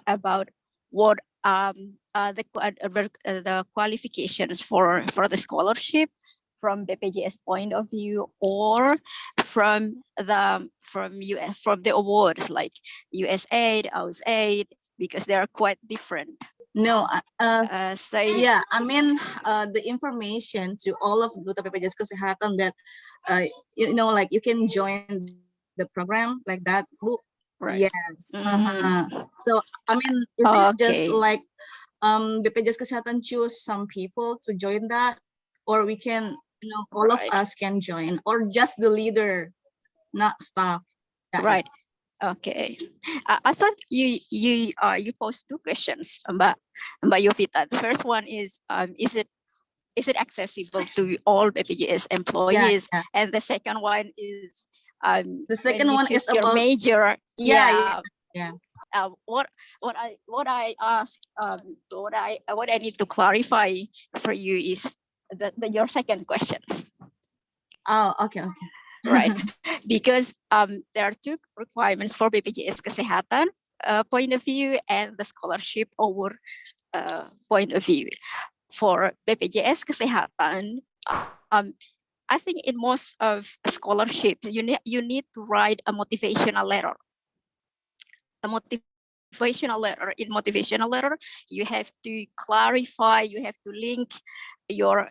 about what the qualifications for the scholarship from BPJS point of view, or from the awards like USAID, AUSAID, because they are quite different. No, So yeah, I mean the information to all of Duta BPJS Kesehatan that like you can join the program like that. right. Yes. So I mean, is it just Okay. like BPJS Kesehatan choose some people to join that, or we can all of Right. us can join, or just the leader, not staff? Yeah, Right. Okay. I thought you posed two questions, Mbak Yovita. The first one is it accessible to all BPJS employees? yeah. And the second one is The when second you one choose is your about major. yeah. What I ask what I need to clarify for you is your second questions. Oh, okay. Right, because there are two requirements for BPJS Kesehatan point of view and the scholarship award point of view. For BPJS Kesehatan, I think in most of scholarships, you need to write a motivational letter. In motivational letter, you have to clarify, you have to link your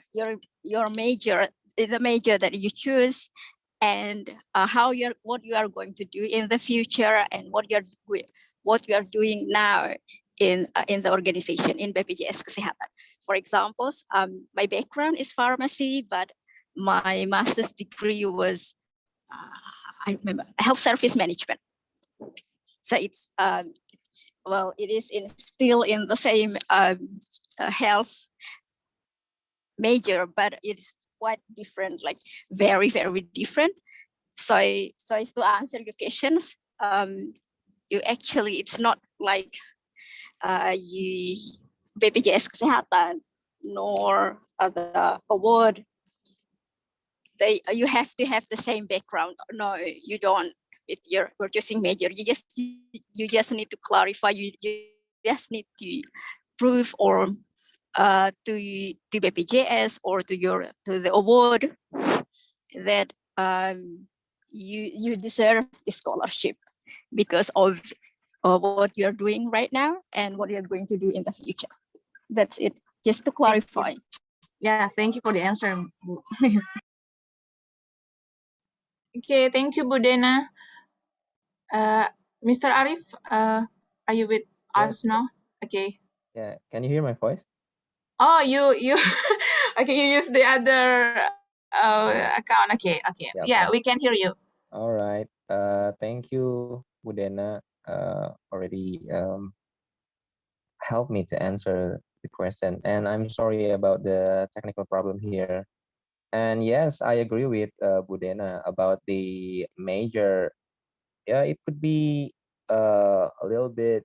major, the major that you choose, and what you are going to do in the future, and what you are doing now in the organization in BPJS Kesehatan. For example, my background is pharmacy, but my master's degree was I remember health service management. So it's it is still in the same health major, but it's quite different, like very very different. So it's to answer your questions, you actually, it's not like you BPJS Kesehatan nor the award, you have to have the same background. No, you don't. With your purchasing major, you just need to clarify, you just need to prove or to BPJS or to the award that you deserve the scholarship because of what you're doing right now and what you're going to do in the future. That's it, just to clarify. Yeah, thank you for the answer. Okay, thank you, Budena. Mr. Arif, are you with us now? Okay. Yeah, can you hear my voice? Oh, you okay, you use the other account. Okay. Yeah, Yeah, okay. we can hear you. All right. Thank you, Budena, already helped me to answer the question. And I'm sorry about the technical problem here. And yes, I agree with Budena about the major. Yeah, it could be a little bit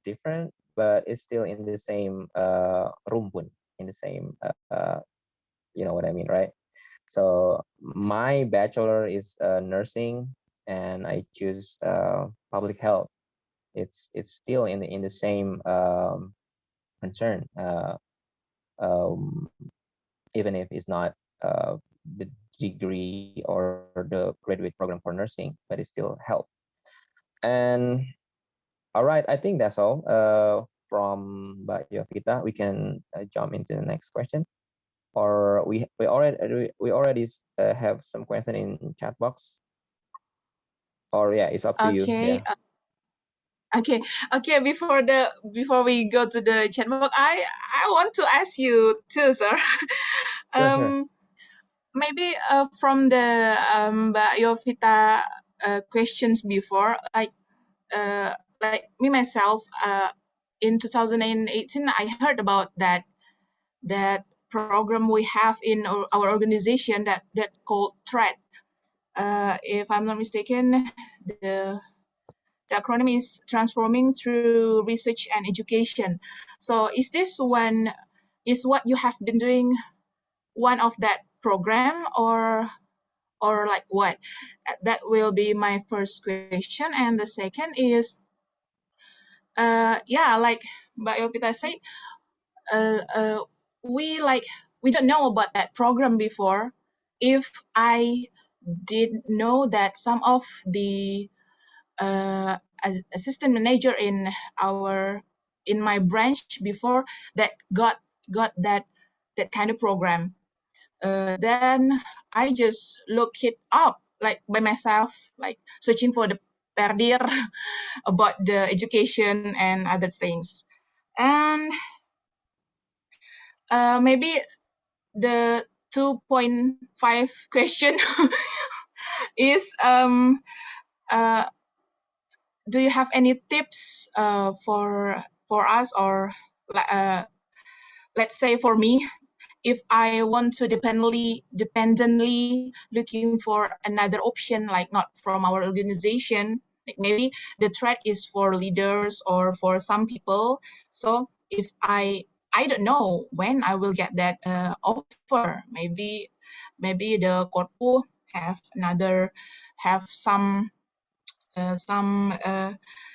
different, but it's still in the same rumpun, in the same, you know what I mean, right? So my bachelor is nursing, and I choose public health. It's still in the same concern, um, even if it's not the degree or the graduate program for nursing, but it still helps. And all right, I think that's all from Mbak Yovita. We can jump into the next question, or we already have some question in chat box. Or yeah, it's up to you. Okay. Yeah. Okay. Before we go to the chat box, I want to ask you too, sir. Sure. Maybe from the Mbak Yovita questions before, like me myself, in 2018, I heard about that program we have in our organization that called THREAD. If I'm not mistaken, the acronym is Transforming Through Research and Education. So is what you have been doing one of that program, or like what? That will be my first question. And the second is, yeah, like Mbak Yopita said, uh, uh, we like we don't know about that program before. If I did know that some of the assistant manager in my branch before that got that kind of program, then I just look it up like by myself, like searching for the perdir about the education and other things. And maybe the 2.5 question is, uh, do you have any tips for us, or let's say for me, if I want to dependently looking for another option, like not from our organization, like maybe the thread is for leaders or for some people. So if I don't know when I will get that offer. Maybe the corpu have uh, some uh,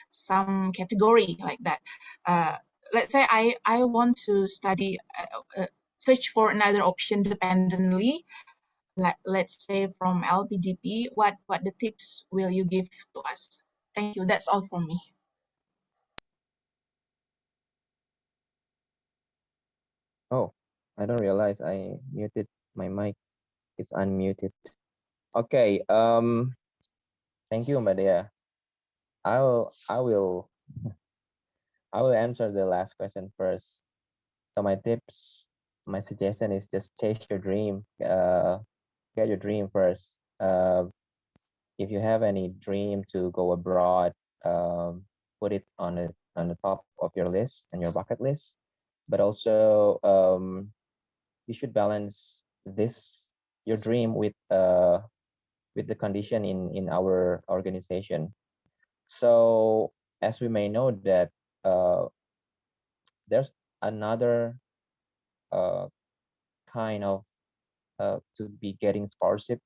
some category like that. Uh, let's say I want to study, search for another option dependently, like let's say from LPGP. What the tips will you give to us? Thank you. That's all from me. Oh, I don't realize I muted my mic. It's unmuted. Okay. Thank you, Mbak Dea. I will answer the last question first. So my tips, my suggestion is just chase your dream. Get your dream first. If you have any dream to go abroad, put it on the top of your list and your bucket list. But also, you should balance this your dream with the condition in our organization. So as we may know that there's another uh, kind of to be getting scholarship.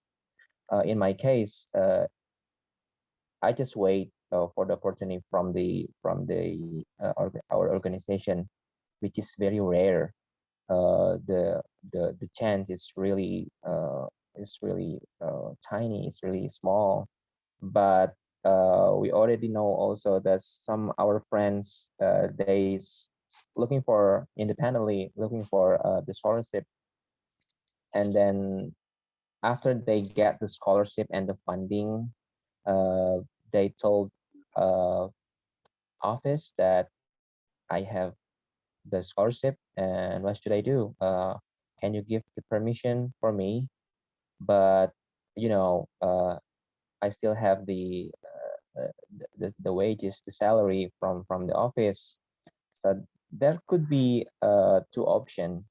In my case, I just wait for the opportunity from our organization, which is very rare. The chance is really tiny. It's really small, but we already know also that some our friends looking for independently looking for the scholarship, and then after they get the scholarship and the funding, they told uh, office that I have the scholarship and what should I do? Can you give the permission for me? But I still have the wages, the salary from the office. So there could be two options.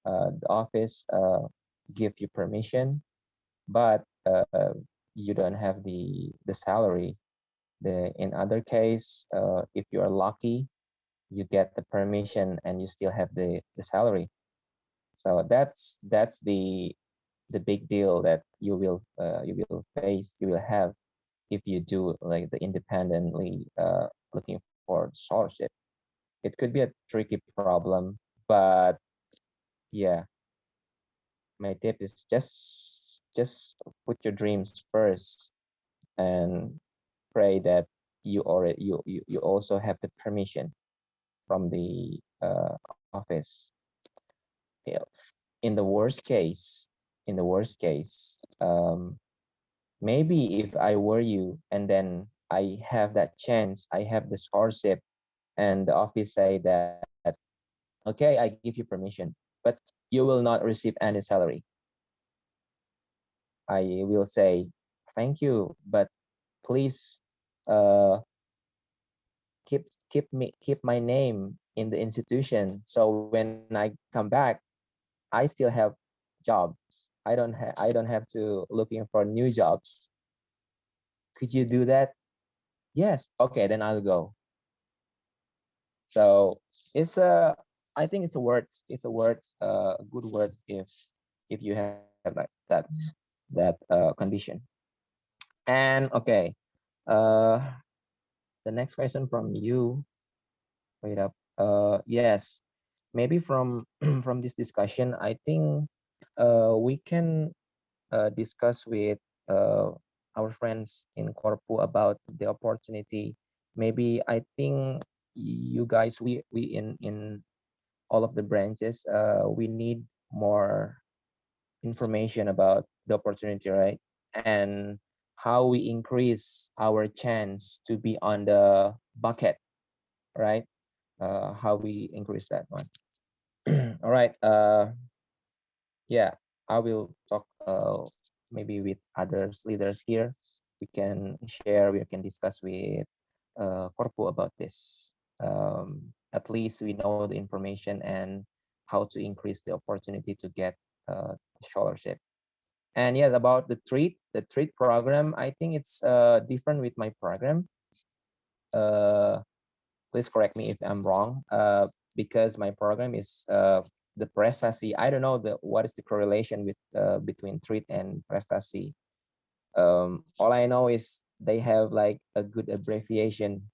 The office give you permission, but you don't have the salary. In other case, if you are lucky, you get the permission and you still have the salary. So that's the big deal that you will face, you will have if you do like the independently looking for scholarship. It could be a tricky problem, but yeah, my tip is just put your dreams first and pray that you also have the permission from the office. If in the worst case, maybe if I were you and then I have that chance, I have the scholarship, and the office say that, okay, I give you permission, but you will not receive any salary. I will say, thank you, but please uh, keep my name in the institution. So when I come back, I still have jobs. I don't have to looking for new jobs. Could you do that? Yes. Okay, then I'll go. So it's a, I think it's a word, a good word if you have like that condition. And okay, uh, the next question from you. Wait up. Yes, maybe from from this discussion, I think we can discuss with our friends in Corpu about the opportunity. Maybe I think you guys, we in all of the branches, we need more information about the opportunity, right? And how we increase our chance to be on the bucket, right? How we increase that one. All right. Yeah, I will talk maybe with others leaders here. We can share, we can discuss with Corpo about this. At least we know the information and how to increase the opportunity to get scholarship. And yeah, about the treat program, I think it's different with my program. Please correct me if I'm wrong, because my program is the prestasi. I don't know what is the correlation with between treat and prestasi. All I know is they have like a good abbreviation,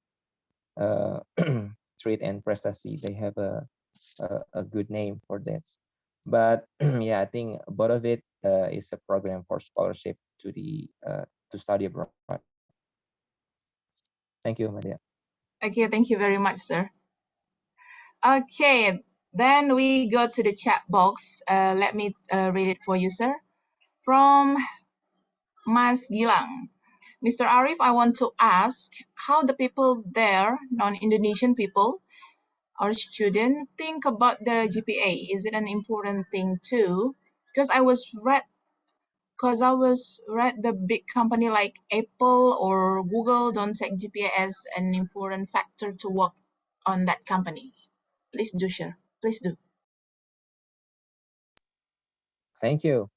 treat and prestasi. They have a good name for this. But yeah, I think both of it is a program for scholarship to the to study abroad. Thank you, Maria. Okay, thank you very much, sir. Okay, then we go to the chat box. Let me read it for you, sir. From Mas Gilang. Mr. Arif, I want to ask how the people there, non-Indonesian people or student, think about the GPA. Is it an important thing too? Because I read the big company like Apple or Google don't take GPA as an important factor to work on that company. Please do share. Please do. Thank you.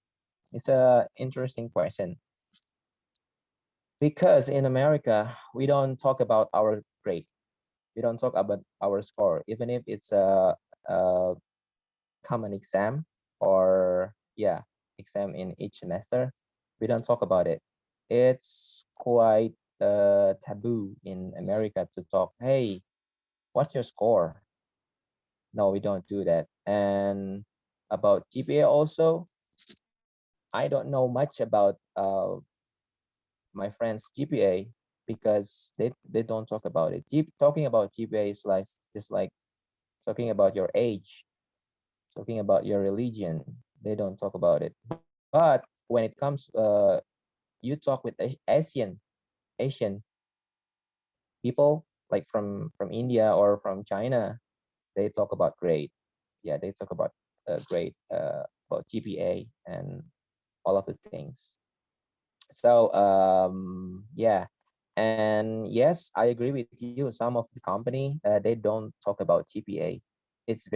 It's a interesting question. Because in America, we don't talk about our grade. We don't talk about our score, even if it's a common exam or yeah, exam in each semester. We don't talk about it. It's quite taboo in America to talk, hey, what's your score? No, we don't do that. And about GPA also, I don't know much about my friend's GPA because they don't talk about it. Talking about GPA is like just like talking about your age, talking about your religion. They don't talk about it. But when it comes, you talk with Asian people like from India or from China, they talk about grade. Yeah, they talk about grade, about GPA and all of the things. So yeah, and yes, I agree with you. Some of the company they don't talk about GPA. It's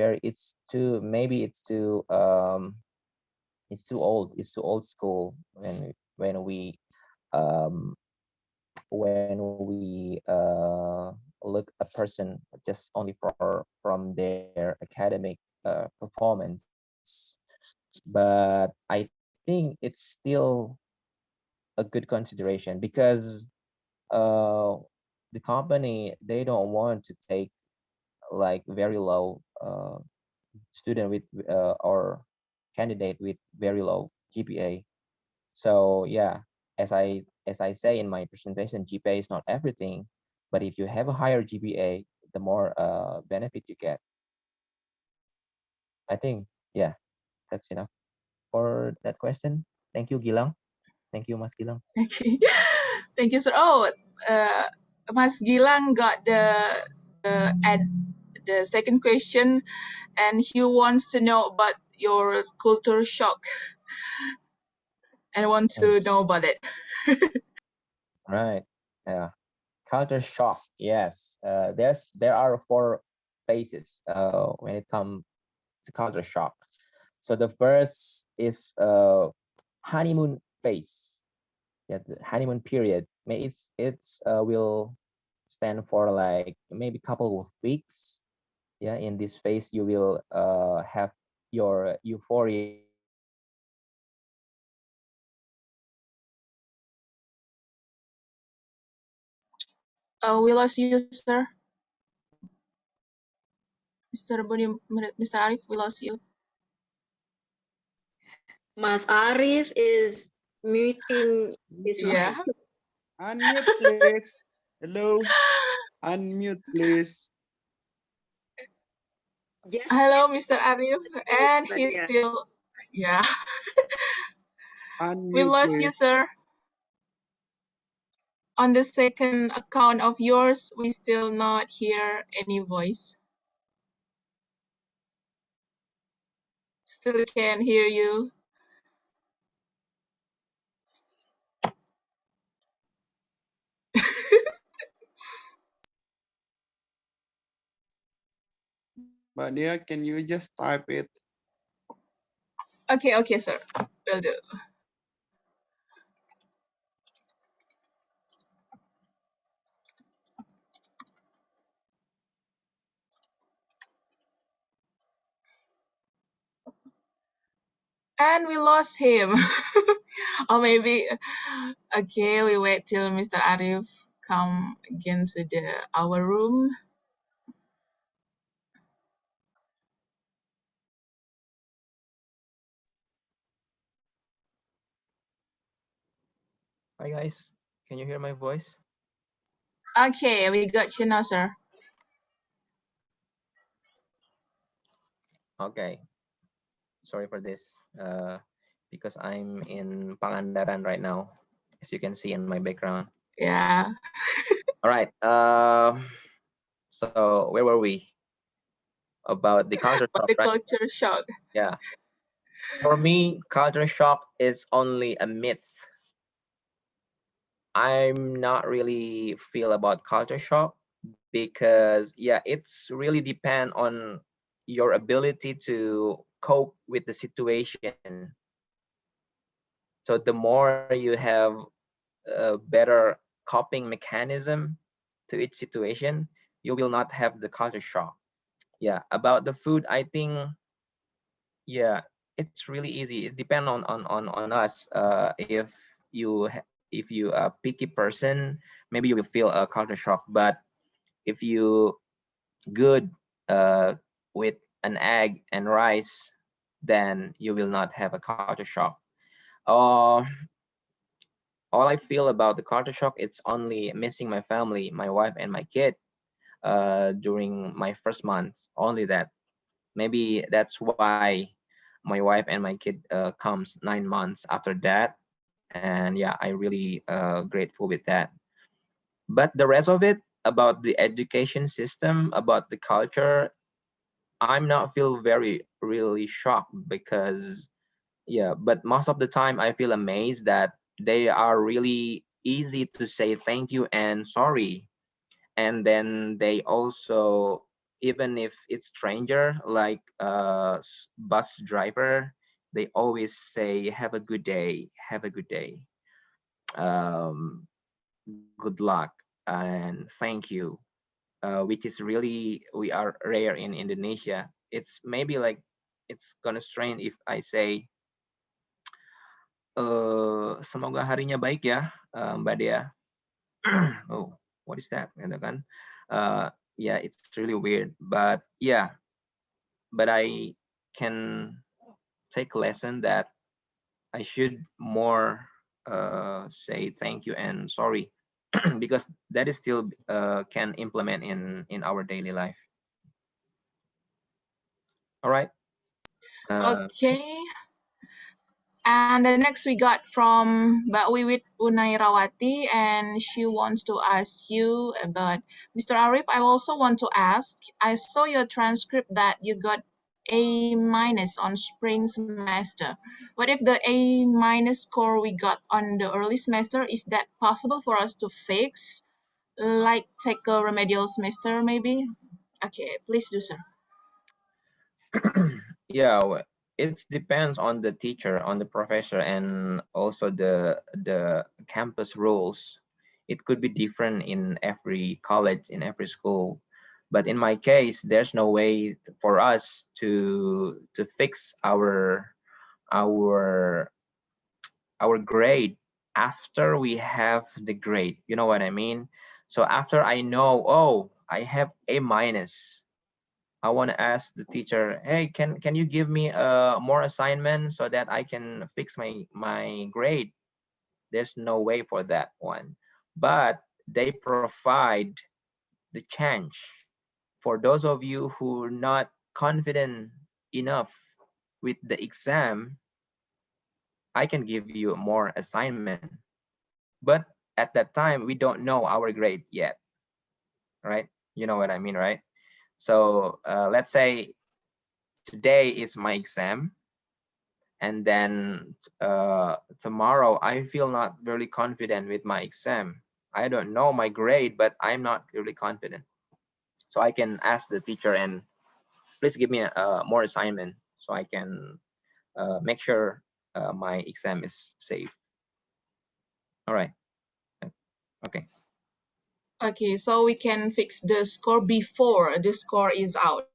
too old. It's too old school when we um when we look a person just only from their academic performance. But I think think it's still a good consideration because the company, they don't want to take like very low student with or candidate with very low GPA. So yeah, as I say in my presentation, GPA is not everything, but if you have a higher GPA, the more benefit you get. I think, yeah, that's enough for that question. Thank you, Gilang. Thank you, Mas Gilang. Okay. Thank you, sir. Oh, Mas Gilang got at the second question, and he wants to know about your culture shock and want to know about it. Right. Yeah. Culture shock. Yes. There are 4 phases when it comes to culture shock. So the first is honeymoon phase. Yeah, the honeymoon period. It's will stand for like maybe couple of weeks. Yeah, in this phase you will have your euphoria. We lost you, sir. Mr. Arif, we lost you. Mas Arif is muting his Yeah. mic. Unmute, please. Hello. Unmute, please. Just Hello, Mr. Arif, and but he's yeah. still, yeah. We Unmute, lost you, please. sir. On the second account of yours, we still not hear any voice. Still can't hear you. But yeah, can you just type it? Okay, sir. Will do. And we lost him. Or maybe, okay, we wait till Mr. Arif come again to our room. Hi guys, can you hear my voice? Okay, we got you now, sir. Okay. Sorry for this. Because I'm in Pangandaran right now, as you can see in my background. Yeah. All right. So where were we? About the culture But shock, the right? culture shock. Yeah. For me, culture shock is only a myth. I'm not really feel about culture shock because yeah, it's really depend on your ability to cope with the situation. So the more you have a better coping mechanism to each situation, you will not have the culture shock. Yeah, about the food, I think, yeah, it's really easy. It depends on us. If you a picky person, maybe you will feel a culture shock. But if you good with an egg and rice, then you will not have a culture shock. Uh, all I feel about the culture shock, it's only missing my family, my wife and my kid during my first month. Only that. Maybe that's why my wife and my kid comes 9 months after that. And yeah, I really grateful with that. But the rest of it, about the education system, about the culture, I'm not feel very really shocked because yeah, but most of the time I feel amazed that they are really easy to say thank you and sorry. And then they also, even if it's stranger like bus driver, they always say have a good day, have a good day, um, good luck, and thank you, which is really we are rare in Indonesia. It's maybe like it's gonna strain if I say semoga harinya baik ya, Mbak Dea. Oh, what is that? Gitu kan? Yeah, it's really weird, but yeah, but I can take a lesson that I should more say thank you and sorry because that is still can implement in our daily life. All right. Okay. And the next we got from Mbak Wiwit Unairawati, and she wants to ask you about Mr. Arif. I also want to ask, I saw your transcript that you got A- on spring semester. What if the A- score we got on the early semester, is that possible for us to fix? Like take a remedial semester maybe? Okay, please do, sir. Yeah, it depends on the teacher, on the professor, and also the campus rules. It could be different in every college, in every school. But in my case, there's no way for us to fix our grade after we have the grade. You know what I mean? So after I know, oh, I have A-, I want to ask the teacher, hey, can you give me more assignments so that I can fix my grade? There's no way for that one. But they provide the chance for those of you who are not confident enough with the exam. I can give you more assignment. But at that time, we don't know our grade yet, right? You know what I mean, right? So let's say today is my exam, and then tomorrow I feel not very confident with my exam. I don't know my grade, but I'm not really confident. So I can ask the teacher and please give me more assignment so I can make sure my exam is safe. All right. Okay. Okay, so we can fix the score before the score is out.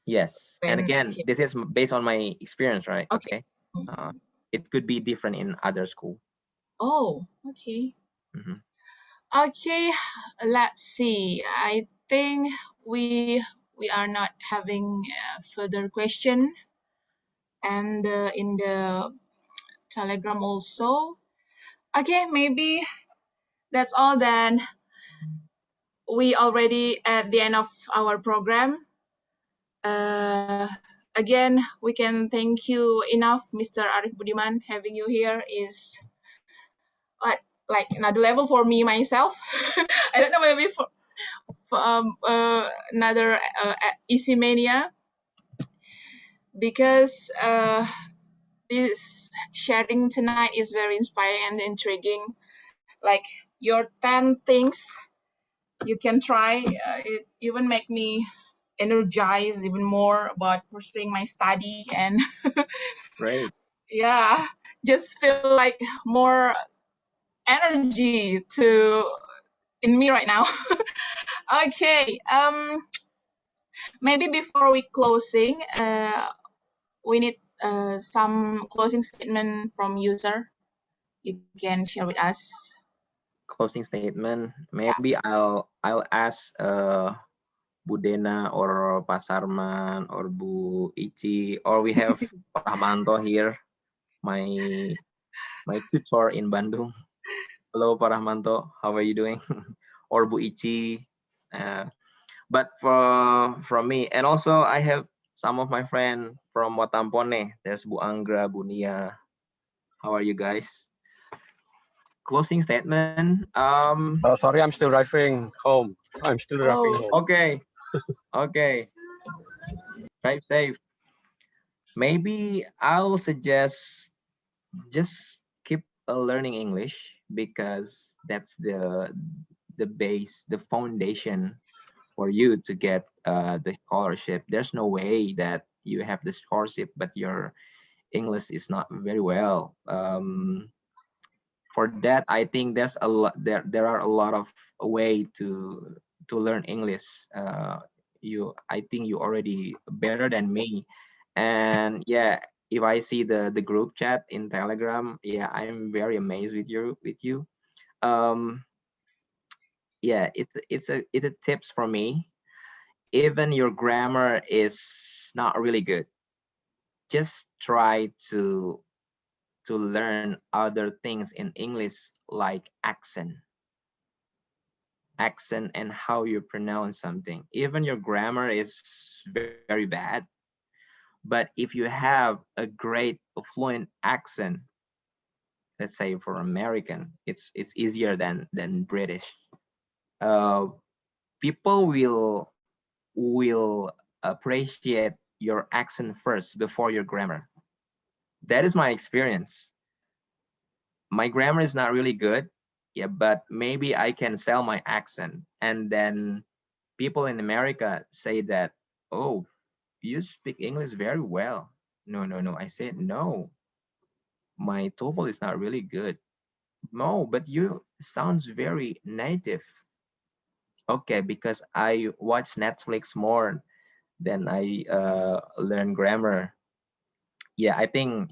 Yes. And again, Okay. this is based on my experience, right? Okay. It could be different in other school. Oh, okay. Mhm. Okay, let's see. I think we are not having further question, and in the Telegram also. Okay, maybe that's all then. We already at the end of our program. Again, we can thank you enough, Mr. Arif Budiman. Having you here is like another level for me myself. I don't know, maybe for another Easy Mania, because this sharing tonight is very inspiring and intriguing. Like your 10 things you can try, it even make me energized even more about pursuing my study, and Great. yeah, just feel like more energy to in me right now. Okay, maybe before we closing, we need some closing statement from user. You can share with us. Closing statement. Maybe I'll ask Bu Dena or Pak Sarman or Bu Ichi, or we have Pak Rahmanto here, my tutor in Bandung. Hello, Pak Rahmanto. How are you doing? Or Bu Ichi. But from me, and also I have some of my friends from Watampone. There's Bu Anggra, Bu Nia. How are you guys? Closing statement. Sorry, I'm still driving home. I'm still driving home. Okay. Okay. Drive safe. Maybe I'll suggest just keep learning English, because that's the base, the foundation for you to get the scholarship. There's no way that you have the scholarship but your English is not very well. For that, I think there's a lot. There are a lot of way to learn English. I think you already better than me, and yeah, if I see the group chat in Telegram, yeah, I'm very amazed with you. Yeah, it's a tips for me. Even your grammar is not really good, just try to learn other things in English, like accent and how you pronounce something. Even your grammar is very bad, but if you have a great fluent accent, let's say for American, it's easier than British. People will appreciate your accent first before your grammar. That is my experience. My grammar is not really good, yeah, but maybe I can sell my accent, and then people in America say that, oh, you speak English very well. No, I said no, my TOEFL is not really good. No, but you sounds very native. Okay, because I watch Netflix more than I learn grammar. Yeah, I think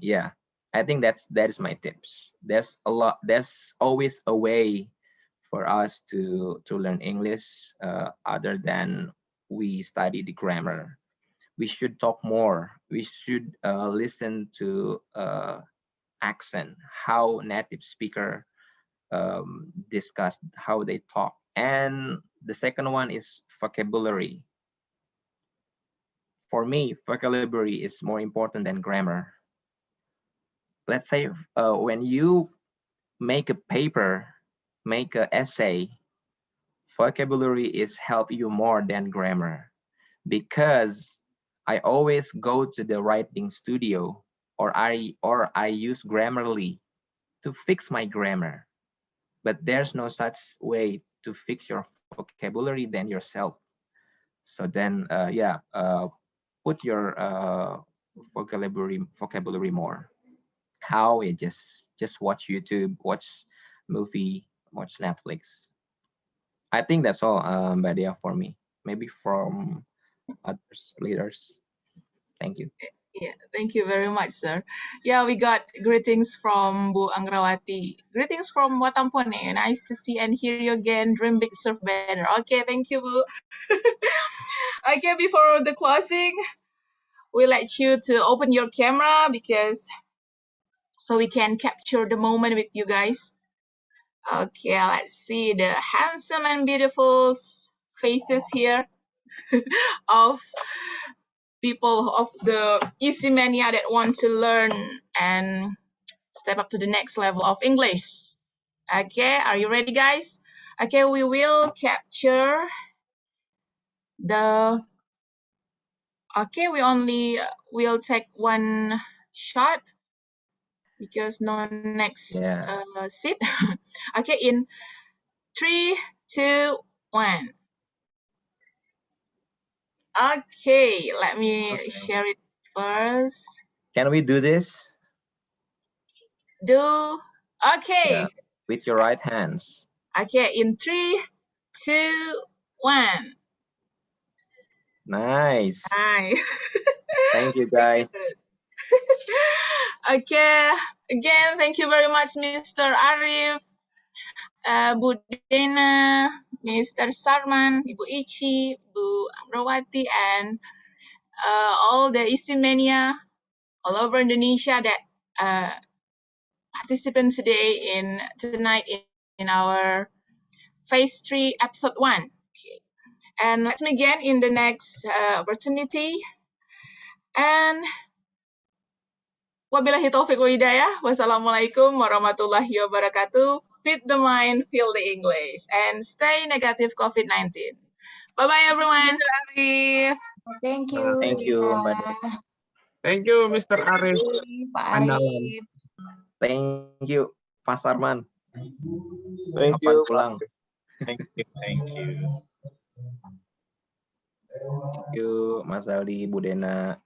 that is my tips. There's always a way for us to learn English other than we study the grammar. We should talk more. We should listen to accent, how native speaker discuss, how they talk. And the second one is vocabulary. For me, vocabulary is more important than grammar. Let's say when you make a paper, make an essay, vocabulary is help you more than grammar, because I always go to the writing studio, or I use Grammarly to fix my grammar. But there's no such way to fix your vocabulary than yourself. So then, put your vocabulary more. How? You just watch YouTube, watch movie, watch Netflix. I think that's all, Mbak Dia, for me. Maybe from others leaders. Thank you. Yeah, thank you very much, sir. Yeah, we got greetings from Bu Angrawati. Greetings from Watampone. Nice to see and hear you again. Dream big, surf better. Okay, thank you, Bu. Okay, before the closing, we let you to open your camera because so we can capture the moment with you guys. Okay, let's see the handsome and beautiful faces here of people of the easy mania that want to learn and step up to the next level of English. Okay, are you ready, guys? Okay, we will capture the. Okay, we only will take one shot because no next seat. Okay, in 3, 2, 1. Okay, let me share it first. Can we do this? Okay. Yeah, with your right hands. Okay, in 3, 2, 1. Nice. Hi. Thank you, guys. Okay, again, thank you very much, Mr. Arif, Bu Dena, Mr. Sarman, Ibu Ichi, Bu Amrawati, and all the Istimania all over Indonesia that participants today tonight in our Phase 3, Episode 1. Okay. And let's meet again in the next opportunity. And wabillahi taufiq wa hidayah. Wassalamualaikum warahmatullahi wabarakatuh. Feed the mind, feel the English, and stay negative COVID-19. Bye-bye, everyone. Mr. Arif. Thank you. Thank you, Mbak Dia. Thank you, Mr. Arif. Pak Andalan. Arif. Thank you, Pak Sarman. Thank Kapan you. pulang? Thank you. Thank you. Thank you, Mas Aldi, Bu Dena.